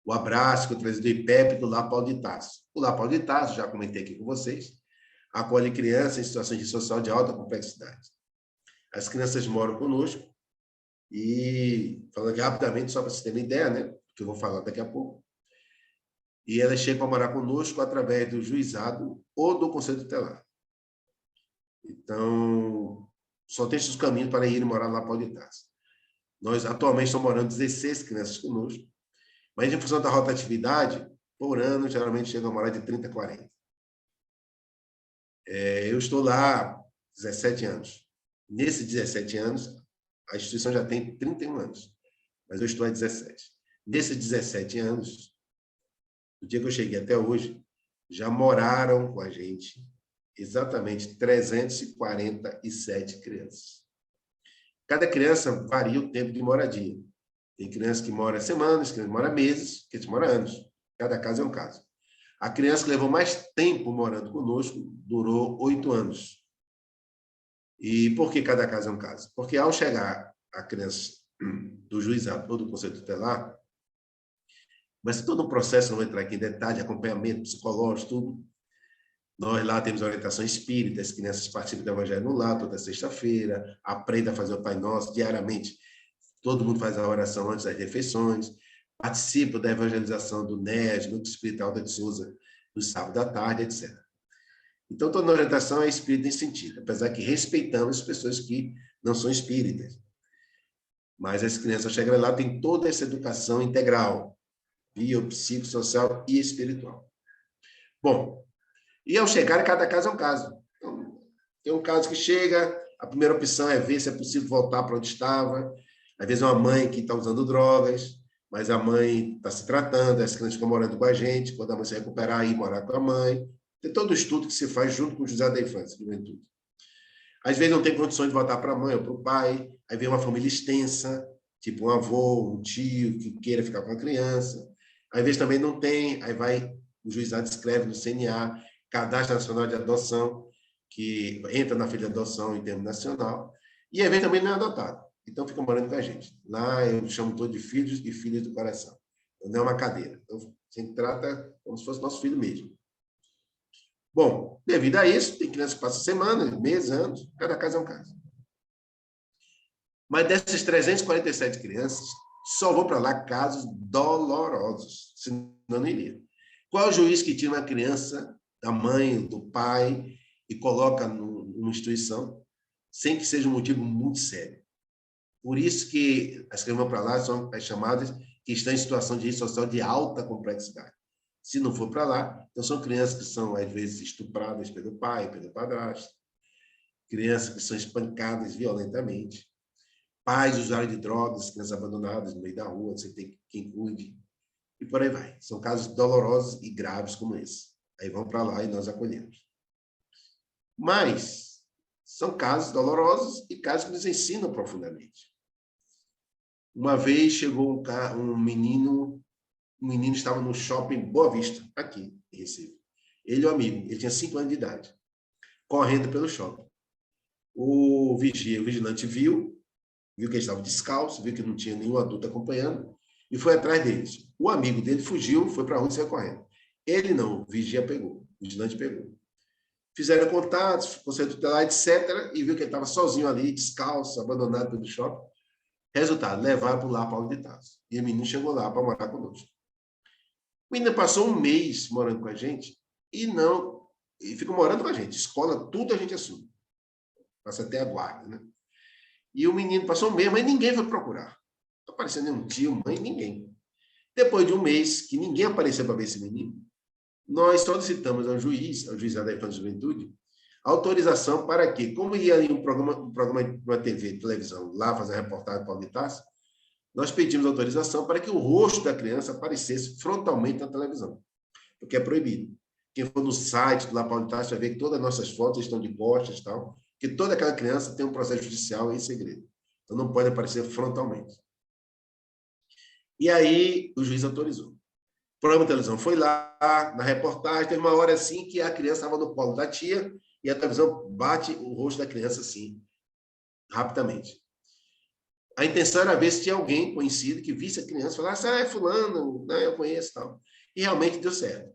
o abraço que eu trazi do IPEP do Lar Paulo de Tarso. O Lar Paulo de Tarso, já comentei aqui com vocês, acolhe crianças em situações de social de alta complexidade. As crianças moram conosco e, falando aqui rapidamente, só para vocês terem uma ideia, né? Que eu vou falar daqui a pouco. E elas chegam a morar conosco através do juizado ou do conselho tutelar. Então, só tem esses caminhos para ir morar lá para o de Tarso. Nós, atualmente, estamos morando 16 crianças conosco, mas, em função da rotatividade, por ano, geralmente chegam a morar de 30 a 40. Eu estou lá há 17 anos. Nesses 17 anos, a instituição já tem 31 anos, mas eu estou há 17. Nesses 17 anos, do dia que eu cheguei até hoje, já moraram com a gente exatamente 347 crianças. Cada criança varia o tempo de moradia. Tem criança que mora semanas, criança que mora meses, criança que mora anos. Cada caso é um caso. A criança que levou mais tempo morando conosco durou 8 anos. E por que cada caso é um caso? Porque ao chegar a criança do juizado ou do conselho tutelar, mas todo um processo, não vou entrar aqui em detalhe, acompanhamento psicológico, tudo. Nós lá temos orientação espírita, as crianças participam do Evangelho no Lar toda sexta-feira, aprendem a fazer o Pai Nosso diariamente. Todo mundo faz a oração antes das refeições, participa da evangelização do NES, Núcleo Espiritual de Souza, no sábado à tarde, etc. Então, toda orientação é espírita nesse sentido, apesar que respeitamos as pessoas que não são espíritas. Mas as crianças chegam lá, tem toda essa educação integral, biopsicossocial e espiritual. Bom, e ao chegar, cada caso é um caso. Então, tem um caso que chega, a primeira opção é ver se é possível voltar para onde estava. Às vezes é uma mãe que está usando drogas, mas a mãe está se tratando, as crianças ficam morando com a gente, quando a mãe se recuperar, ir morar com a mãe. Tem todo o estudo que se faz junto com o José da Infância e Juventude. Às vezes não tem condições de voltar para a mãe ou para o pai, aí vem uma família extensa, tipo um avô, um tio que queira ficar com a criança. Às vezes também não tem, aí vai, o juizado escreve no CNA, Cadastro Nacional de Adoção, que entra na folha de adoção em termo nacional, e às vezes também não é adotado. Então fica morando com a gente. Lá eu chamo todo de filhos e filhas do coração. Não é uma cadeira. Então, a gente trata como se fosse nosso filho mesmo. Bom, devido a isso, tem crianças que passam semanas, meses, anos, cada caso é um caso. Mas dessas 347 crianças, só vão para lá casos dolorosos, senão não iria. Qual é o juiz que tira uma criança da mãe, do pai, e coloca numa instituição, sem que seja um motivo muito sério? Por isso que as que vão para lá são as chamadas que estão em situação de risco social de alta complexidade. Se não for para lá, então são crianças que são, às vezes, estupradas pelo pai, pelo padrasto, crianças que são espancadas violentamente, pais usuários de drogas, crianças abandonadas no meio da rua, você tem quem cuide, e por aí vai. São casos dolorosos e graves como esse. Aí vão para lá e nós acolhemos. Mas são casos dolorosos e casos que nos ensinam profundamente. Uma vez chegou um menino estava no shopping Boa Vista, aqui em Recife. Ele e o amigo, ele tinha 5 anos de idade, correndo pelo shopping. O vigilante viu que ele estava descalço, viu que não tinha nenhum adulto acompanhando, e foi atrás deles. O amigo dele fugiu, foi para a rua e saiu correndo. Ele não, o vigilante pegou. Fizeram contatos, conselho tutelar, etc., e viu que ele estava sozinho ali, descalço, abandonado pelo shopping. Resultado, levaram para o Lar Paulo de Tarso. E o menino chegou lá para morar conosco. O menino passou um mês morando com a gente e ficou morando com a gente. Escola, tudo a gente assume. Passa até a guarda, né? E o menino passou um mês, mas ninguém foi procurar. Não apareceu nenhum tio, mãe, ninguém. Depois de um mês, que ninguém apareceu para ver esse menino, nós solicitamos ao juizado da Infância e Juventude, autorização para que, como ia em um programa de uma TV, televisão, lá fazer a reportagem para o Tarso, nós pedimos autorização para que o rosto da criança aparecesse frontalmente na televisão, porque é proibido. Quem for no site do La Paulo de Tarso vai ver que todas as nossas fotos estão de costas e tal, que toda aquela criança tem um processo judicial em segredo. Então, não pode aparecer frontalmente. E aí, o juiz autorizou. O programa de televisão foi lá, na reportagem, teve uma hora assim que a criança estava no colo da tia e a televisão bate o rosto da criança assim, rapidamente. A intenção era ver se tinha alguém conhecido que visse a criança e falasse, é fulano, né, eu conheço e tal. E realmente deu certo.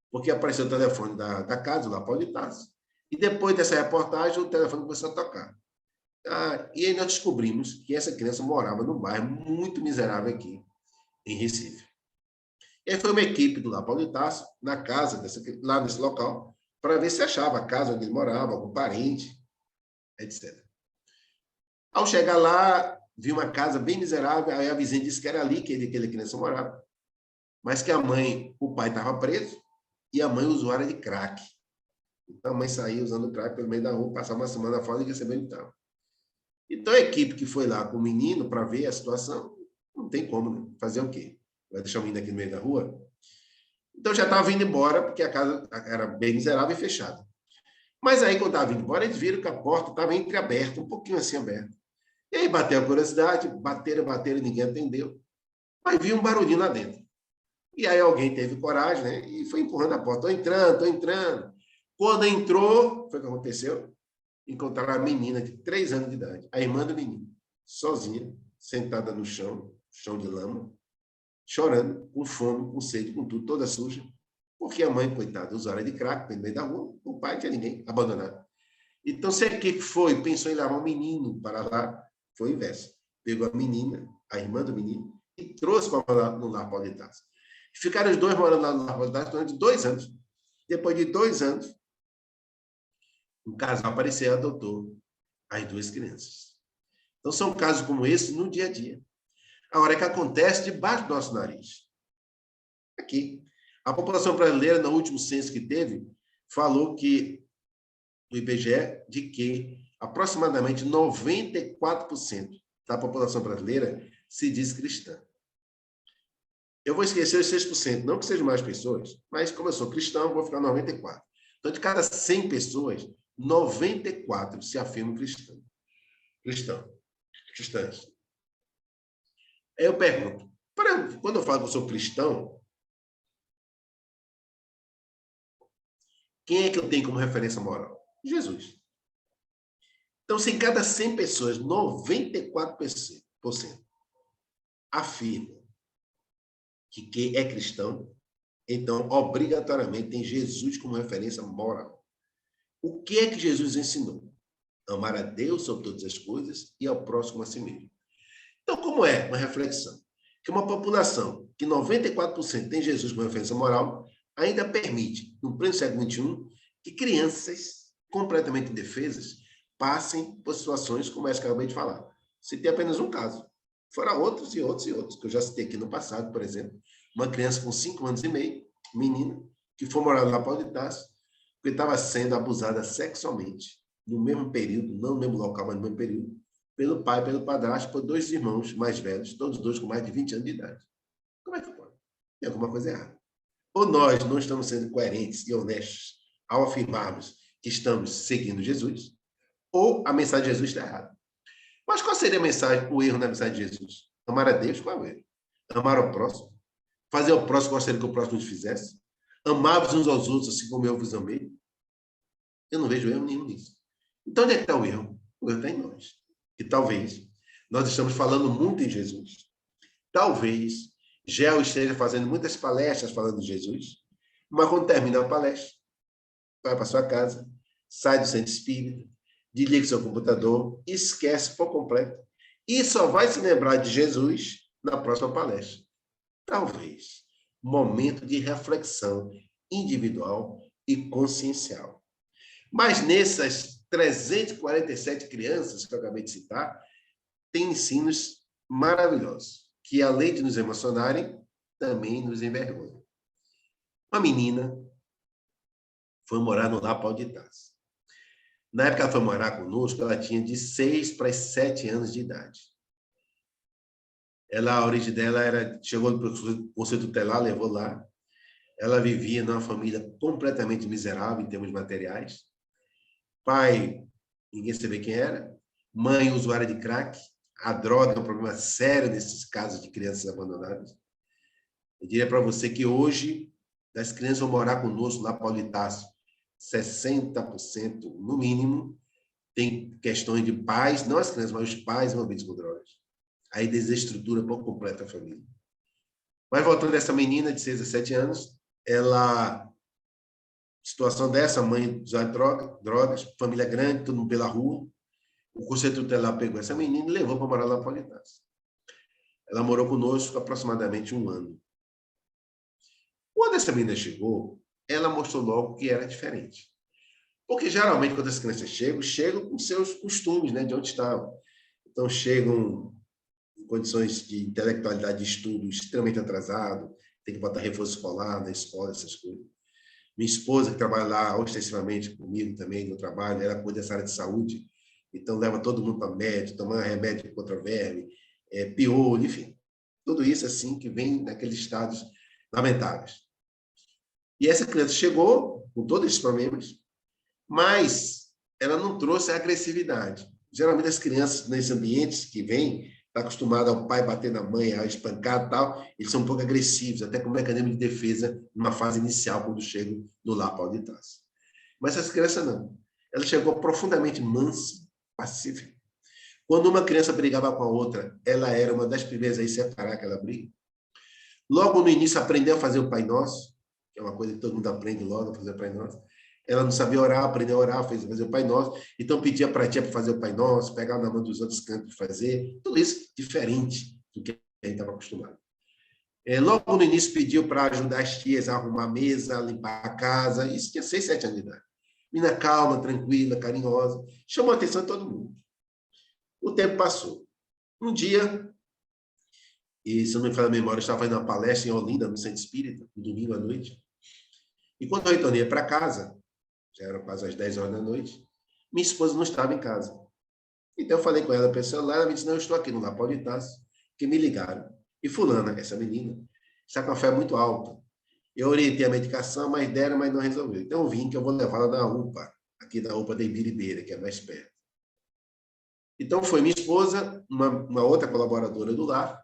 Porque apareceu o telefone da casa, lá Paulo de Tarso. E depois dessa reportagem, o telefone começou a tocar. E aí nós descobrimos que essa criança morava num bairro muito miserável aqui, em Recife. E aí foi uma equipe do La Paulo de Tarso, na casa, lá nesse local, para ver se achava a casa onde ele morava, algum parente, etc. Ao chegar lá, viu uma casa bem miserável, aí a vizinha disse que era ali que aquela criança morava. Mas que o pai estava preso e a mãe usuária de crack. Então a mãe saía usando crack pelo meio da rua, passava uma semana fora e ia saber onde estava. Então a equipe que foi lá com o menino para ver a situação, não tem como, né? Fazer o quê? Vai deixar o menino aqui no meio da rua? Então já estava vindo embora, porque a casa era bem miserável e fechada. Mas aí, quando estava vindo embora, eles viram que a porta estava entreaberta, um pouquinho assim aberta. E aí bateu a curiosidade, bateram, ninguém atendeu. Mas viu um barulhinho lá dentro. E aí alguém teve coragem, né? E foi empurrando a porta. Estou entrando. Quando entrou, foi o que aconteceu. Encontraram a menina de 3 anos de idade, a irmã do menino, sozinha, sentada no chão de lama, chorando, com fome, com sede, com tudo, toda suja, porque a mãe, coitada, usuária de crack, no meio da rua, o pai não tinha ninguém, abandonado. Então, se a equipe pensou em levar um menino para lá, foi o inverso. Pegou a menina, a irmã do menino, e trouxe para morar no Lar Paulo de Tarso. Ficaram os dois morando lá no Lar Paulo de Tarso durante 2 anos. Depois de 2 anos, Um casal apareceu e adotou as duas crianças. Então, são casos como esse no dia a dia. Agora, é que acontece debaixo do nosso nariz. Aqui. A população brasileira, no último censo que teve, falou que, do IBGE, de que aproximadamente 94% da população brasileira se diz cristã. Eu vou esquecer os 6%, não que sejam mais pessoas, mas como eu sou cristão, vou ficar 94%. Então, de cada 100 pessoas, 94 se afirmam cristãs. Aí eu pergunto, quando eu falo que eu sou cristão, quem é que eu tenho como referência moral? Jesus. Então, se em cada 100 pessoas, 94% afirmam que quem é cristão, então, obrigatoriamente, tem Jesus como referência moral. O que é que Jesus ensinou? Amar a Deus sobre todas as coisas e ao próximo a si mesmo. Então, como é uma reflexão? Que uma população que 94% tem Jesus como referência moral ainda permite, no pleno século XXI, que crianças completamente indefesas passem por situações como essa que eu acabei de falar. Citei apenas um caso. Fora outros e outros e outros, que eu já citei aqui no passado, por exemplo. Uma criança com 5 anos e meio, menina, que foi morar lá para de Tarso, porque estava sendo abusada sexualmente, no mesmo período, não no mesmo local, mas no mesmo período, pelo pai, pelo padrasto, por 2 irmãos mais velhos, todos dois com mais de 20 anos de idade. Como é que pode? Tem alguma coisa errada. Ou nós não estamos sendo coerentes e honestos ao afirmarmos que estamos seguindo Jesus, ou a mensagem de Jesus está errada. Mas qual seria a mensagem, o erro na mensagem de Jesus? Amar a Deus, qual é o erro? Amar ao próximo. Fazer ao próximo gostaria que o próximo nos fizesse. Amar-vos uns aos outros, assim como eu vos amei. Eu não vejo erro nenhum nisso. Então, onde é que está o erro? O erro está em nós. E talvez nós estamos falando muito em Jesus. Talvez Gel esteja fazendo muitas palestras falando de Jesus, mas quando termina a palestra, vai para sua casa, sai do centro espírita, desliga seu computador, esquece por completo e só vai se lembrar de Jesus na próxima palestra. Talvez momento de reflexão individual e consciencial. Mas nessas 347 crianças que eu acabei de citar, tem ensinos maravilhosos, que além de nos emocionarem, também nos envergonham. Uma menina foi morar no Lar Paulo de Tarso. Na época que ela foi morar conosco, ela tinha de 6 para 7 anos de idade. A origem dela chegou no conselho tutelar, levou lá. Ela vivia numa família completamente miserável em termos materiais. Pai, ninguém sabia quem era. Mãe, usuária de crack. A droga é um problema sério nesses casos de crianças abandonadas. Eu diria para você que hoje, das crianças vão morar conosco lá, Paulo de Tarso, 60%, no mínimo, tem questões de pais, não as crianças, mas os pais envolvidos com drogas. Aí desestrutura por completo a família. Mas voltando a essa menina de 6 a 7 anos, situação dessa, mãe usando drogas, família grande, todo mundo pela rua. O conselho tutelar pegou essa menina e levou para morar lá para Politas. Ela morou conosco aproximadamente 1 ano. Quando essa menina chegou, ela mostrou logo que era diferente. Porque geralmente, quando as crianças chegam com seus costumes, né, de onde estavam. Então, chegam em condições de intelectualidade de estudo extremamente atrasado, tem que botar reforço escolar na escola, essas coisas. Minha esposa, que trabalha lá ostensivamente comigo também no trabalho, ela cuida dessa área de saúde, então leva todo mundo para médico, tomar remédio contra verme, piolho, enfim. Tudo isso assim que vem naqueles estados lamentáveis. E essa criança chegou com todos esses problemas, mas ela não trouxe a agressividade. Geralmente as crianças nesses ambientes que vêm, está acostumado ao pai bater na mãe, a espancar e tal, eles são um pouco agressivos, até como mecanismo de defesa numa fase inicial, quando chegam no Lar Paulo de Tarso. Mas essa criança não. Ela chegou profundamente mansa, pacífica. Quando uma criança brigava com a outra, ela era uma das primeiras a separar aquela briga. Logo no início, aprendeu a fazer o Pai Nosso, que é uma coisa que todo mundo aprende logo a fazer o Pai Nosso. Ela não sabia orar, aprendeu a orar, fez fazer o Pai Nosso. Então, pedia para a tia para fazer o Pai Nosso, pegava na mão dos outros cantos de fazer. Tudo isso diferente do que a gente estava acostumado. Logo no início, pediu para ajudar as tias a arrumar a mesa, a limpar a casa. Isso tinha 6, 7 anos de idade. Menina calma, tranquila, carinhosa. Chamou a atenção de todo mundo. O tempo passou. Um dia, e se não me falha a memória, eu estava fazendo uma palestra em Olinda, no Centro Espírita, no domingo à noite. E quando eu retornei para casa, já era quase às 10 horas da noite, minha esposa não estava em casa. Então eu falei com ela pelo celular, ela me disse, não, eu estou aqui no Lar Paulo de Tarso, que me ligaram. E fulana, essa menina, está com a fé muito alta. Eu orientei a medicação, mas deram, mas não resolveu. Então eu vim que eu vou levá-la na UPA, aqui na UPA de Ibiribeira, que é mais perto. Então foi minha esposa, uma outra colaboradora do lar,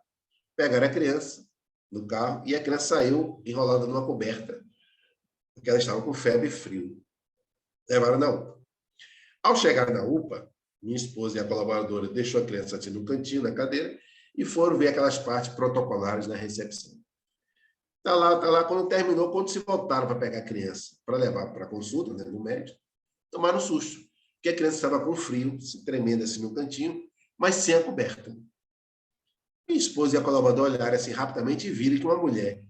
pegaram a criança no carro e a criança saiu enrolada numa coberta, porque ela estava com febre e frio. Levaram na UPA. Ao chegar na UPA, minha esposa e a colaboradora deixou a criança assim no cantinho, na cadeira, e foram ver aquelas partes protocolares na recepção. Tá lá. Quando terminou, quando se voltaram para pegar a criança, para levar para a consulta, né, no médico, tomaram um susto, porque a criança estava com frio, se tremendo assim no cantinho, mas sem a coberta. Minha esposa e a colaboradora olharam assim rapidamente e viram que uma mulher,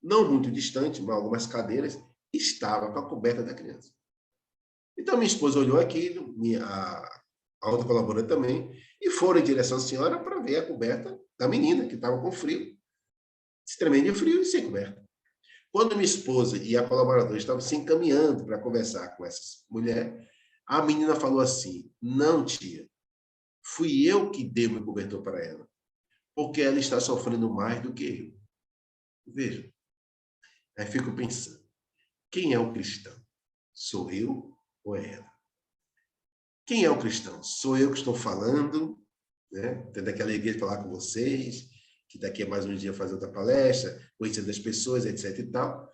não muito distante, mas algumas cadeiras, estava com a coberta da criança. Então, minha esposa olhou aquilo, a outra colaboradora também, e foram em direção à senhora para ver a coberta da menina, que estava com frio, se tremendo de frio e sem coberta. Quando minha esposa e a colaboradora estavam se encaminhando para conversar com essa mulher, a menina falou assim, não, tia, fui eu que dei o meu cobertor para ela, porque ela está sofrendo mais do que eu. Veja, aí fico pensando, quem é o cristão? Sou eu ou é ela? Quem é o cristão? Sou eu que estou falando, né? Tendo aquela alegria de falar com vocês, que daqui a mais um dia fazer outra palestra, conhecendo as pessoas, etc e tal.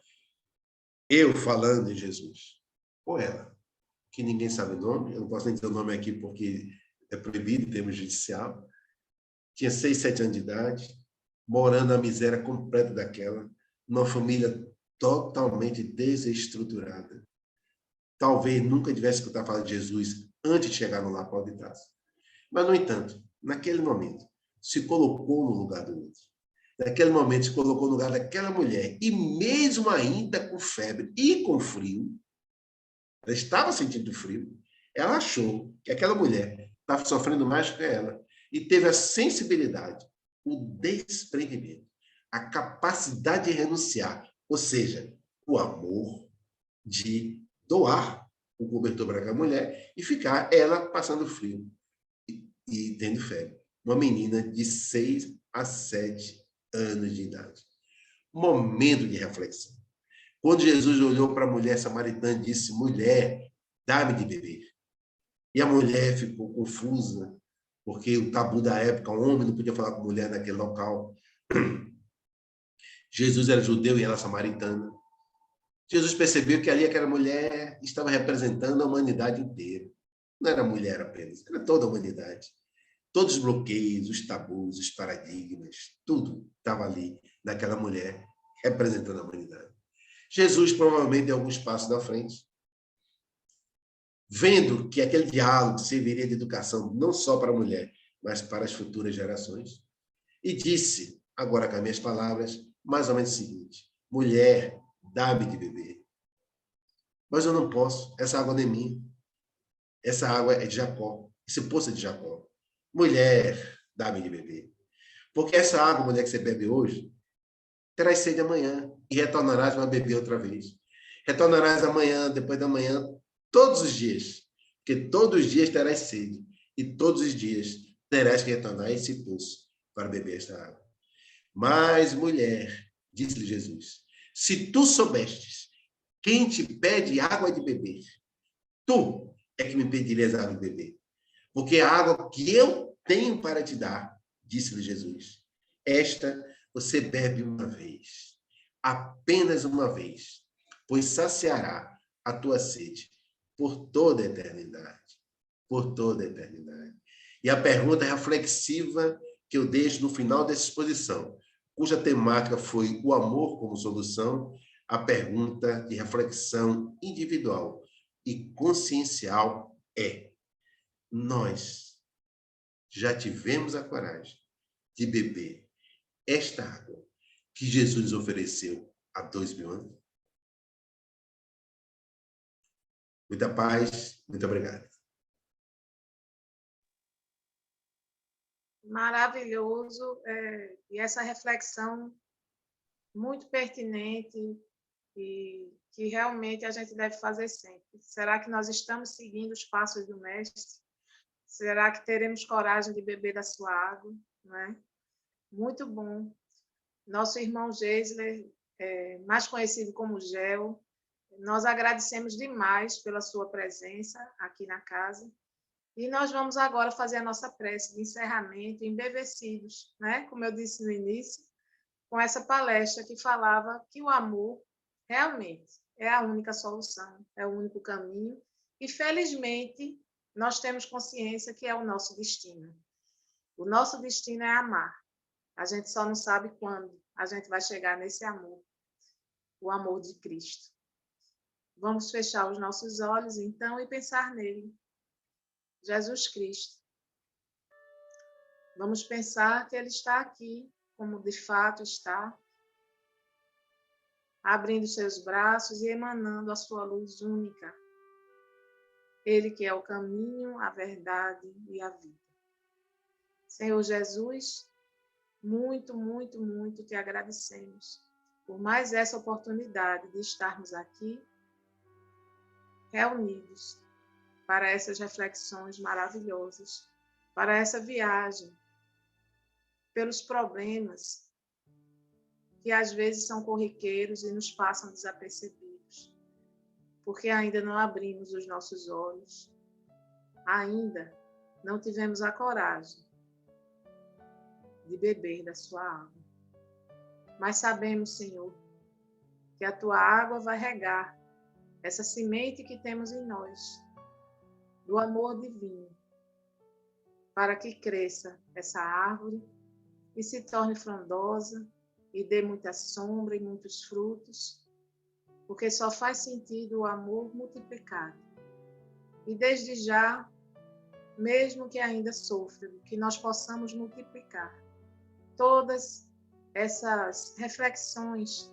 Eu falando em Jesus. Ou ela, que ninguém sabe o nome, eu não posso nem dizer o nome aqui porque é proibido em termos judicial. Tinha 6, 7 anos de idade, morando na miséria completa daquela, numa família totalmente desestruturada. Talvez nunca tivesse escutado falar de Jesus antes de chegar no Lar Paulo de Tarso. Mas, no entanto, naquele momento, se colocou no lugar do outro. Naquele momento, se colocou no lugar daquela mulher. E mesmo ainda com febre e com frio, ela estava sentindo frio, ela achou que aquela mulher estava sofrendo mais que ela. E teve a sensibilidade, o desprendimento, a capacidade de renunciar. Ou seja, o amor de doar o cobertor para aquela mulher e ficar ela passando frio e tendo febre. Uma menina de 6 a 7 anos de idade. Momento de reflexão. Quando Jesus olhou para a mulher samaritana e disse, mulher, dá-me de beber. E a mulher ficou confusa, porque o tabu da época, o homem não podia falar com mulher naquele local. Jesus era judeu e ela samaritana. Jesus percebeu que ali aquela mulher estava representando a humanidade inteira. Não era mulher apenas, era toda a humanidade. Todos os bloqueios, os tabus, os paradigmas, tudo estava ali naquela mulher representando a humanidade. Jesus provavelmente deu alguns passos na frente, vendo que aquele diálogo serviria de educação não só para a mulher, mas para as futuras gerações, e disse, agora com as minhas palavras, mais ou menos o seguinte, mulher, dá-me de beber. Mas eu não posso, essa água não é minha. Essa água é de Jacó, esse poço é de Jacó. Mulher, dá-me de beber. Porque essa água, mulher, que você bebe hoje, terás sede amanhã e retornarás para beber outra vez. Retornarás amanhã, depois da manhã, todos os dias, porque todos os dias terás sede e todos os dias terás que retornar a esse poço para beber esta água. Mas, mulher, disse-lhe Jesus, se tu soubestes quem te pede água de beber, tu é que me pedirias água de beber. Porque a água que eu tenho para te dar, disse-lhe Jesus, esta você bebe uma vez, apenas uma vez, pois saciará a tua sede por toda a eternidade. Por toda a eternidade. E a pergunta reflexiva que eu deixo no final dessa exposição, cuja temática foi o amor como solução, a pergunta de reflexão individual e consciencial é: nós já tivemos a coragem de beber esta água que Jesus ofereceu há 2000 anos? Muita paz, muito obrigado. Maravilhoso, e essa reflexão muito pertinente e que realmente a gente deve fazer sempre. Será que nós estamos seguindo os passos do Mestre? Será que teremos coragem de beber da sua água? Não é? Muito bom. Nosso irmão Geisler, mais conhecido como Gel, nós agradecemos demais pela sua presença aqui na casa. E nós vamos agora fazer a nossa prece de encerramento, embevecidos, né? Como eu disse no início, com essa palestra que falava que o amor realmente é a única solução, é o único caminho. E, felizmente, nós temos consciência que é o nosso destino. O nosso destino é amar. A gente só não sabe quando a gente vai chegar nesse amor, o amor de Cristo. Vamos fechar os nossos olhos, então, e pensar nele. Jesus Cristo. Vamos pensar que ele está aqui, como de fato está, abrindo seus braços e emanando a sua luz única. Ele que é o caminho, a verdade e a vida. Senhor Jesus, muito, muito, muito te agradecemos por mais essa oportunidade de estarmos aqui reunidos para essas reflexões maravilhosas, para essa viagem pelos problemas que às vezes são corriqueiros e nos passam desapercebidos, porque ainda não abrimos os nossos olhos, ainda não tivemos a coragem de beber da sua água. Mas sabemos, Senhor, que a tua água vai regar essa semente que temos em nós, do amor divino, para que cresça essa árvore e se torne frondosa e dê muita sombra e muitos frutos, porque só faz sentido o amor multiplicado. E desde já, mesmo que ainda sofra, que nós possamos multiplicar todas essas reflexões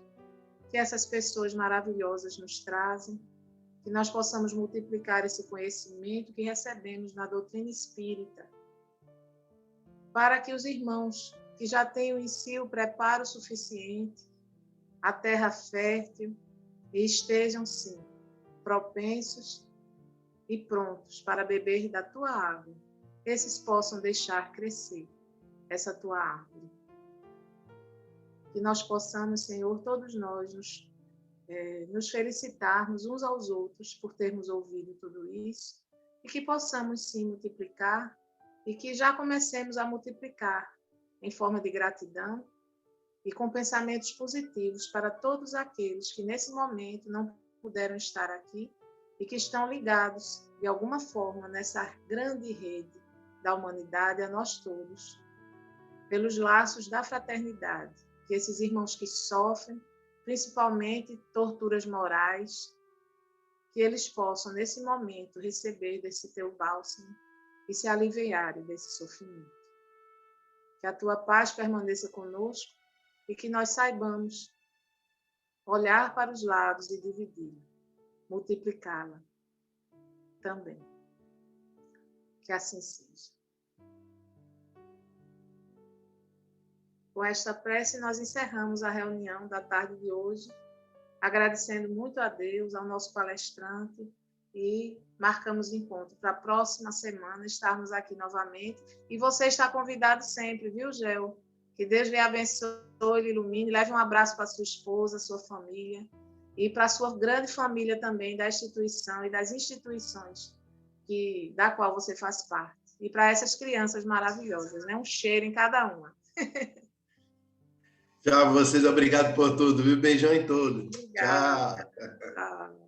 que essas pessoas maravilhosas nos trazem, que nós possamos multiplicar esse conhecimento que recebemos na doutrina espírita, para que os irmãos que já tenham em si o preparo suficiente, a terra fértil, e estejam, sim, propensos e prontos para beber da tua água, esses possam deixar crescer essa tua árvore. Que nós possamos, Senhor, todos nós nos felicitarmos uns aos outros por termos ouvido tudo isso e que possamos, sim, multiplicar e que já comecemos a multiplicar em forma de gratidão e com pensamentos positivos para todos aqueles que nesse momento não puderam estar aqui e que estão ligados de alguma forma nessa grande rede da humanidade a nós todos, pelos laços da fraternidade, que esses irmãos que sofrem, principalmente torturas morais, que eles possam nesse momento receber desse teu bálsamo e se aliviarem desse sofrimento. Que a tua paz permaneça conosco e que nós saibamos olhar para os lados e dividi-la, multiplicá-la também. Que assim seja. Com esta prece, nós encerramos a reunião da tarde de hoje, agradecendo muito a Deus, ao nosso palestrante, e marcamos encontro para a próxima semana estarmos aqui novamente. E você está convidado sempre, viu, Gel? Que Deus lhe abençoe, lhe ilumine, leve um abraço para sua esposa, sua família, e para a sua grande família também, da instituição e das instituições da qual você faz parte. E para essas crianças maravilhosas, né? Um cheiro em cada uma. Tchau, vocês. Obrigado por tudo, viu? Beijão em todos. Obrigada. Tchau. Tchau.